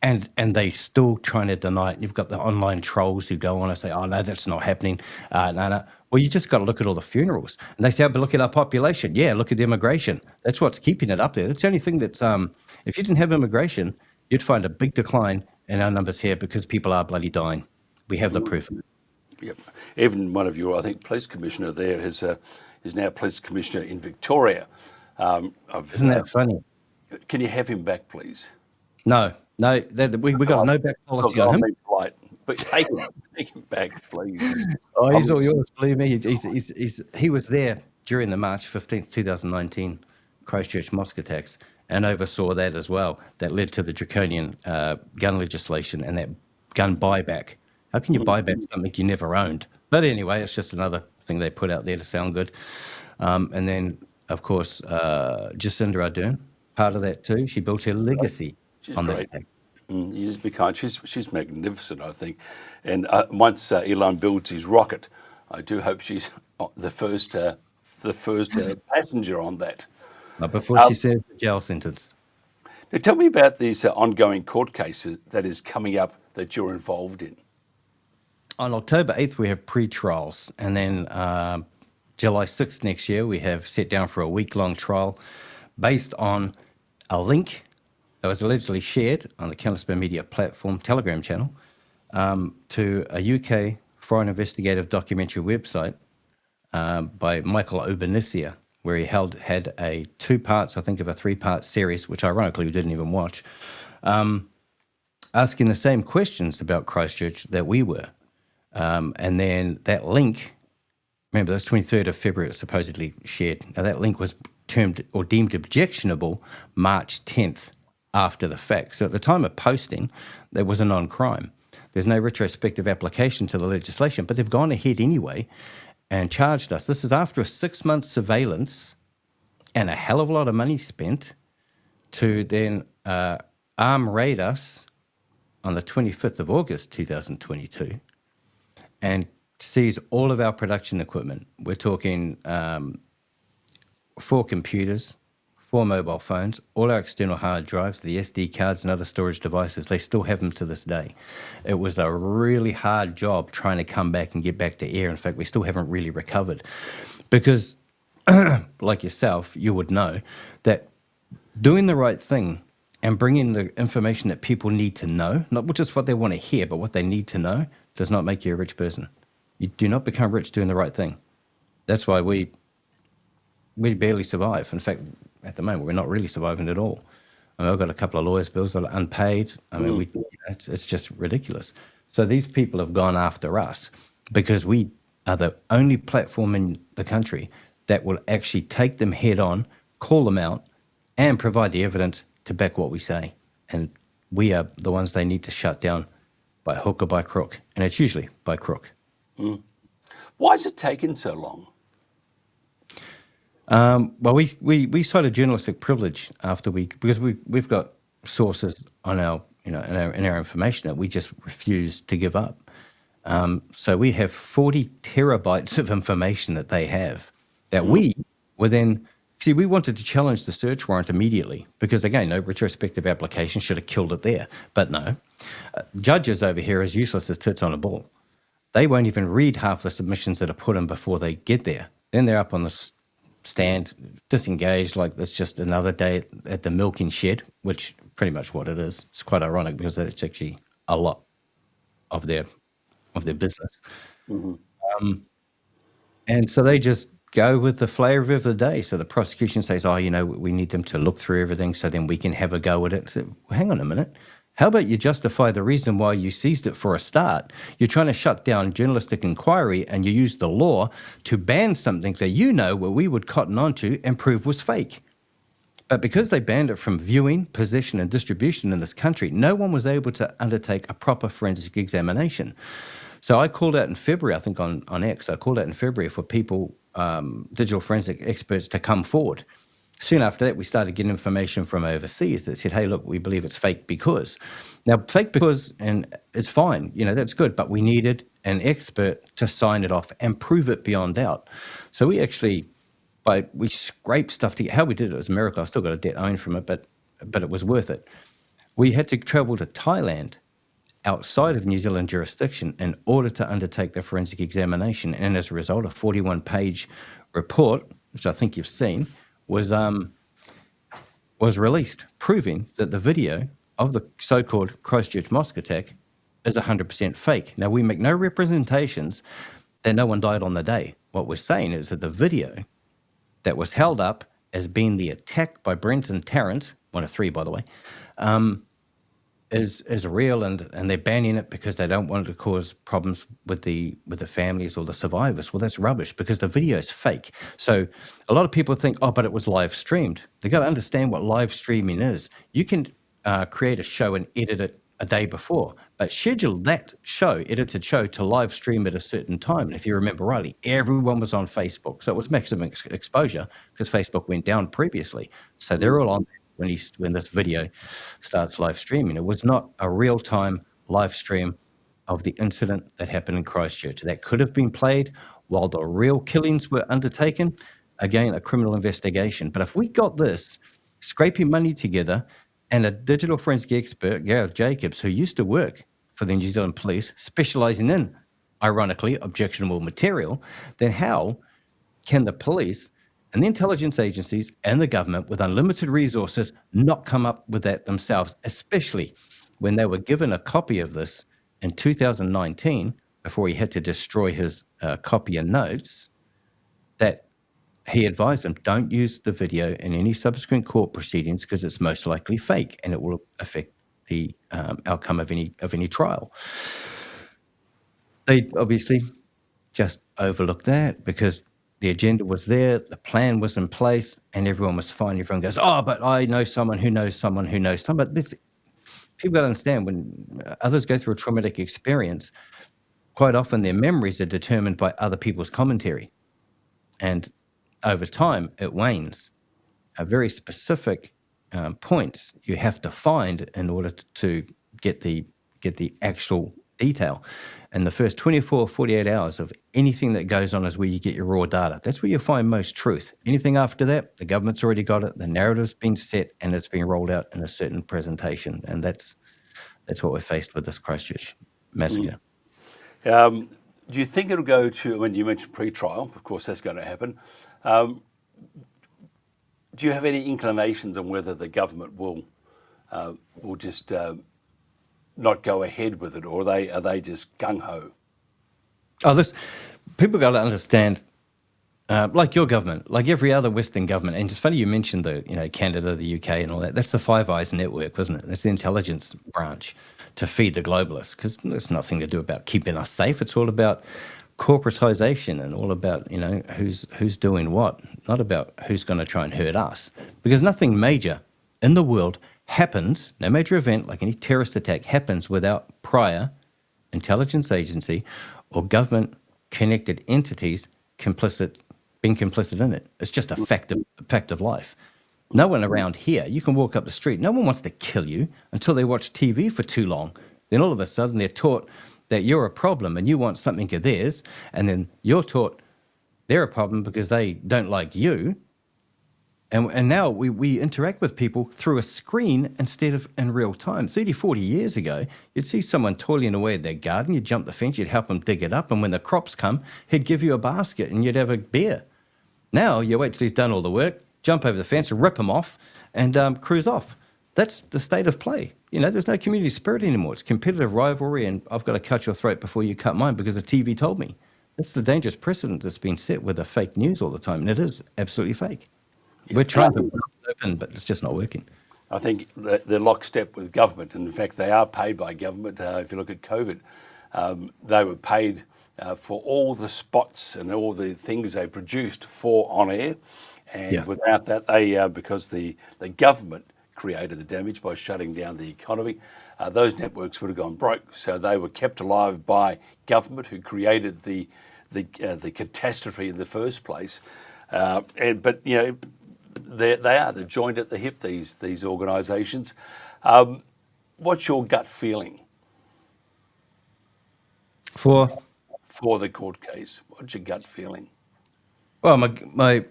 and they still trying to deny it. You've got the online trolls who go on and say, oh, no, that's not happening. No. Well, you just got to look at all the funerals. And they say, oh, but look at our population. Yeah, look at the immigration. That's what's keeping it up there. That's the only thing that's, if you didn't have immigration, you'd find a big decline in our numbers here because people are bloody dying. We have the proof. Yep. Even one of your, I think, police commissioner there is now police commissioner in Victoria. Isn't that funny? Can you have him back, please? No, we got a no back policy on him. Right, but take him back, please. Oh, he's all yours. Believe me, he was there during the March 15th, 2019 Christchurch mosque attacks, and oversaw that as well. That led to the draconian gun legislation and that gun buyback. How can you buy back something you never owned? But anyway, it's just another thing they put out there to sound good. And then, of course, Jacinda Ardern, part of that too. She built her legacy on that attack. You just be kind. She's magnificent, I think. And once Elon builds his rocket, I do hope she's the first passenger on that. Before she serves the jail sentence. Now tell me about these ongoing court cases that is coming up that you're involved in. On October 8th, we have pre-trials. And then July 6th next year, we have set down for a week-long trial based on a link that was allegedly shared on the Counterspin Media platform Telegram channel to a UK foreign investigative documentary website by Michael Obanisia, where he had a 2 parts, I think, of a 3-part series, which ironically we didn't even watch, asking the same questions about Christchurch that we were. And then that link, remember, that's 23rd of February, it was supposedly shared. Now, that link was termed or deemed objectionable March 10th after the fact. So at the time of posting, there was a non-crime. There's no retrospective application to the legislation, but they've gone ahead anyway and charged us. This is after a 6-month surveillance and a hell of a lot of money spent to then arm raid us on the 25th of August, 2022. And seize all of our production equipment. We're talking 4 computers, 4 mobile phones, all our external hard drives, the SD cards and other storage devices. They still have them to this day. It was a really hard job trying to come back and get back to air. In fact, we still haven't really recovered because, like yourself, you would know that doing the right thing and bringing the information that people need to know, not just what they want to hear, but what they need to know, does not make you a rich person. You do not become rich doing the right thing. That's why we barely survive. In fact, at the moment, we're not really surviving at all. I mean, I've got a couple of lawyers' bills that are unpaid. I mean, it's just ridiculous. So these people have gone after us because we are the only platform in the country that will actually take them head on, call them out, and provide the evidence to back what we say. And we are the ones they need to shut down by hook or by crook. And it's usually by crook. Why has it taken so long? Well, we cited journalistic privilege because we've got sources on our in our information that we just refuse to give up. So we have 40 terabytes of information that they have that we were then. See, we wanted to challenge the search warrant immediately because, again, no retrospective application should have killed it there. But no, judges over here are as useless as tits on a ball. They won't even read half the submissions that are put in before they get there. Then they're up on the stand, disengaged, like it's just another day at the milking shed, which pretty much what it is. It's quite ironic because it's actually a lot of their business. And so they just go with the flavor of the day. So the prosecution says, oh, we need them to look through everything so then we can have a go at it. So hang on a minute. How about you justify the reason why you seized it for a start? You're trying to shut down journalistic inquiry and you use the law to ban something that what we would cotton onto and prove was fake. But because they banned it from viewing, possession, and distribution in this country, no one was able to undertake a proper forensic examination. So I called out in February, I think on X, I called out in February for people, digital forensic experts to come forward. Soon after that, we started getting information from overseas that said, hey, look, we believe it's fake because. Now, fake because, and it's fine, that's good, but we needed an expert to sign it off and prove it beyond doubt. So we actually, we scraped stuff together. How we did it was a miracle. I still got a debt owing from it, but it was worth it. We had to travel to Thailand outside of New Zealand jurisdiction in order to undertake the forensic examination. And as a result, a 41-page report, which I think you've seen, was released, proving that the video of the so-called Christchurch mosque attack is 100% fake. Now, we make no representations that no one died on the day. What we're saying is that the video that was held up as being the attack by Brent and Tarrant, one of three, by the way, is real, and they're banning it because they don't want it to cause problems with the families or the survivors. Well, that's rubbish because the video is fake. So a lot of people think, oh, but it was live streamed. They've got to understand what live streaming is. You can create a show and edit it a day before, but schedule that edited show to live stream at a certain time. And if you remember rightly, everyone was on Facebook. So it was maximum exposure because Facebook went down previously. So they're all on when this video starts live streaming. It was not a real-time live stream of the incident that happened in Christchurch. That could have been played while the real killings were undertaken. Again, a criminal investigation. But if we got this, scraping money together, and a digital forensic expert, Gareth Jacobs, who used to work for the New Zealand Police, specialising in, ironically, objectionable material, then how can the police and the intelligence agencies and the government with unlimited resources not come up with that themselves, especially when they were given a copy of this in 2019, before he had to destroy his copy and notes, that he advised them, don't use the video in any subsequent court proceedings because it's most likely fake and it will affect the outcome of any trial. They obviously just overlooked that because the agenda was there, the plan was in place, and everyone was fine. Everyone goes, oh, but I know someone who knows someone who knows someone. But people got to understand, when others go through a traumatic experience, quite often their memories are determined by other people's commentary. And over time, it wanes. A very specific points you have to find in order to get the actual detail. And the first 24 or 48 hours of anything that goes on is where you get your raw data. That's where you find most truth. Anything after that, the government's already got it, the narrative's been set, and it's been rolled out in a certain presentation. And that's what we're faced with this Christchurch massacre. Do you think it'll go to, when you mentioned pre-trial, of course that's going to happen, do you have any inclinations on whether the government will just not go ahead with it, or are they just gung-ho? People got to understand, like your government, like every other Western government, and it's funny you mentioned Canada, the UK and all that. That's the Five Eyes network, wasn't it? That's the intelligence branch to feed the globalists, because there's nothing to do about keeping us safe. It's all about corporatization and all about, who's doing what, not about who's going to try and hurt us. Because nothing major in the world happens, no major event like any terrorist attack happens without prior intelligence agency or government-connected entities being complicit in it. It's just a fact of life. No one around here, you can walk up the street, no one wants to kill you until they watch TV for too long. Then all of a sudden they're taught that you're a problem and you want something of theirs, and then you're taught they're a problem because they don't like you. And now we interact with people through a screen instead of in real time. 30, 40 years ago, you'd see someone toiling away at their garden, you'd jump the fence, you'd help them dig it up, and when the crops come, he'd give you a basket and you'd have a beer. Now you wait till he's done all the work, jump over the fence, rip him off, and cruise off. That's the state of play. There's no community spirit anymore. It's competitive rivalry, and I've got to cut your throat before you cut mine because the TV told me. That's the dangerous precedent that's been set with the fake news all the time, and it is absolutely fake. We're trying to open, but it's just not working. I think that they're lockstep with government, and in fact, they are paid by government. If you look at COVID, they were paid for all the spots and all the things they produced for on air, and without that, they because the government created the damage by shutting down the economy, those networks would have gone broke. So they were kept alive by government, who created the catastrophe in the first place. But you know, they're joined at the hip, these organisations. What's your gut feeling For the court case? What's your gut feeling? Well, my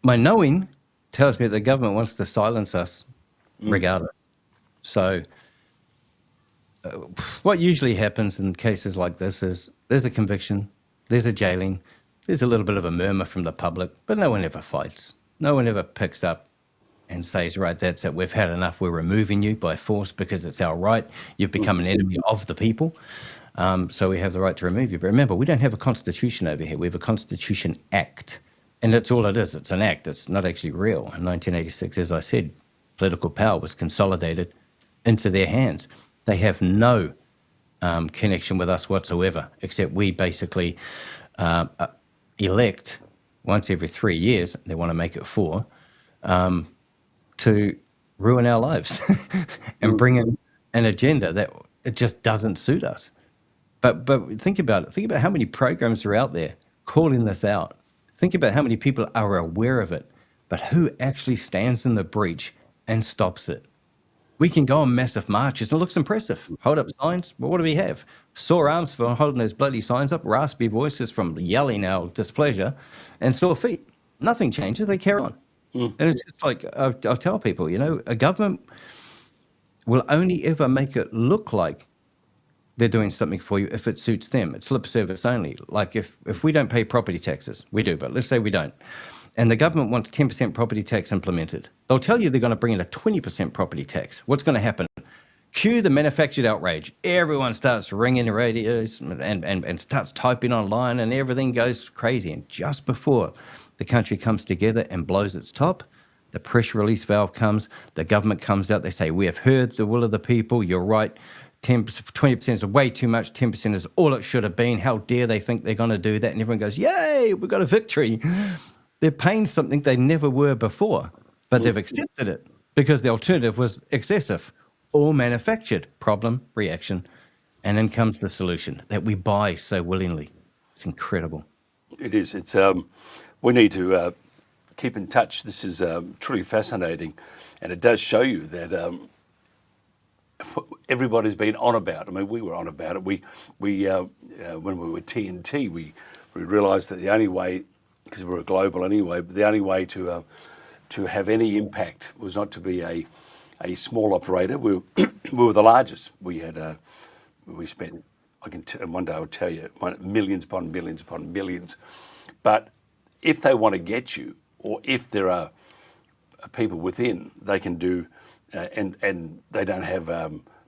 knowing tells me the government wants to silence us regardless. So what usually happens in cases like this is there's a conviction, there's a jailing, there's a little bit of a murmur from the public, but no one ever fights. No one ever picks up and says, right, that's it, we've had enough, we're removing you by force because it's our right. You've become an enemy of the people. So we have the right to remove you. But remember, we don't have a constitution over here. We have a Constitution Act. And that's all it is. It's an act. It's not actually real. In 1986, as I said, political power was consolidated into their hands. They have no connection with us whatsoever, except we basically elect once every 3 years, they want to make it 4, to ruin our lives and bring in an agenda that it just doesn't suit us. But think about it. Think about how many programs are out there calling this out. Think about how many people are aware of it, but who actually stands in the breach and stops it? We can go on massive marches, and it looks impressive. Hold up signs. Well, what do we have? Sore arms for holding those bloody signs up, raspy voices from yelling our displeasure, and sore feet. Nothing changes. They carry on. And it's just like, I'll tell people, you know, a government will only ever make it look like they're doing something for you if it suits them. It's lip service only. Like if we don't pay property taxes, we do, but let's say we don't, and the government wants 10% property tax implemented, they'll tell you they're going to bring in a 20% property tax. What's going to happen? Cue the manufactured outrage. Everyone starts ringing radios and starts typing online, and everything goes crazy. And just before the country comes together and blows its top, the pressure release valve comes, the government comes out, they say, we have heard the will of the people, you're right, 20% is way too much, 10% is all it should have been, how dare they think they're going to do that? And everyone goes, yay, we've got a victory. They're paying something they never were before, but they've accepted it because the alternative was excessive, all manufactured, problem, reaction, and then comes the solution that we buy so willingly. It's incredible. It is. It's we need to keep in touch. This is truly fascinating, and it does show you that everybody's been on about. I mean, we were on about it. We when we were TNT, we realised that the only way, because we were global anyway, but the only way to have any impact was not to be a small operator. We were the largest. We had we spent, one day I'll tell you, millions upon millions upon millions. But if they want to get you, or if there are people within, they can do, and they don't have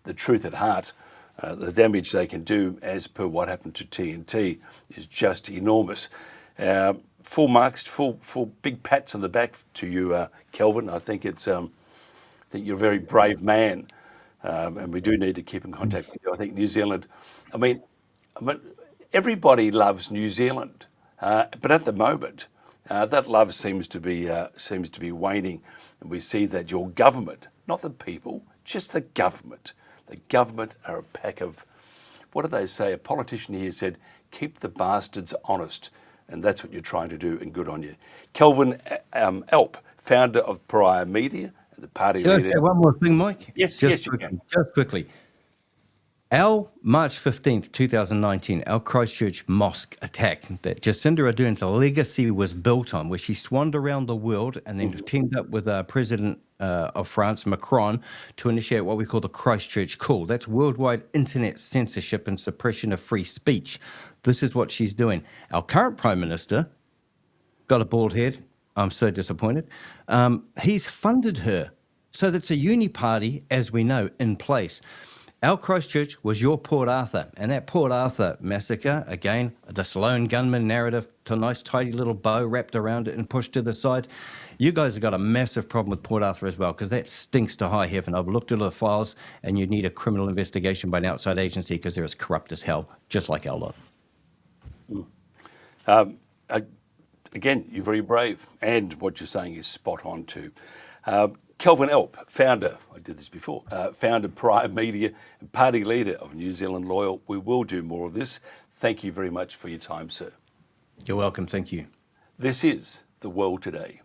the truth at heart, the damage they can do, as per what happened to TNT, is just enormous. Full marks, full big pats on the back to you, Kelvyn. I think it's I think you're a very brave man, and we do need to keep in contact with you. I think New Zealand, I mean, everybody loves New Zealand, but at the moment, that love seems to be waning, and we see that your government, not the people, just the government are a pack of, what do they say? A politician here said, "Keep the bastards honest," and that's what you're trying to do, and good on you. Kelvyn Alp, founder of Pariah Media, the party Can I leader. say one more thing, Mike? Yes, just you can. Just quickly. Our March 15th, 2019, our Christchurch mosque attack that Jacinda Ardern's legacy was built on, where she swanned around the world and then teamed up with President of France, Macron, to initiate what we call the Christchurch Call. That's worldwide internet censorship and suppression of free speech. This is what she's doing. Our current Prime Minister got a bald head. I'm so disappointed. He's funded her. So that's a uni party, as we know, in place. Our Christchurch was your Port Arthur, and that Port Arthur massacre, again, this lone gunman narrative to a nice tidy little bow wrapped around it and pushed to the side. You guys have got a massive problem with Port Arthur as well, because that stinks to high heaven. I've looked at the files, and you need a criminal investigation by an outside agency because they're as corrupt as hell, just like our lot. Again, you're very brave, and what you're saying is spot on too. Kelvyn Alp, founder, I did this before, founder Pariah Media and party leader of New Zealand Loyal. We will do more of this. Thank you very much for your time, sir. You're welcome. Thank you. This is The World Today.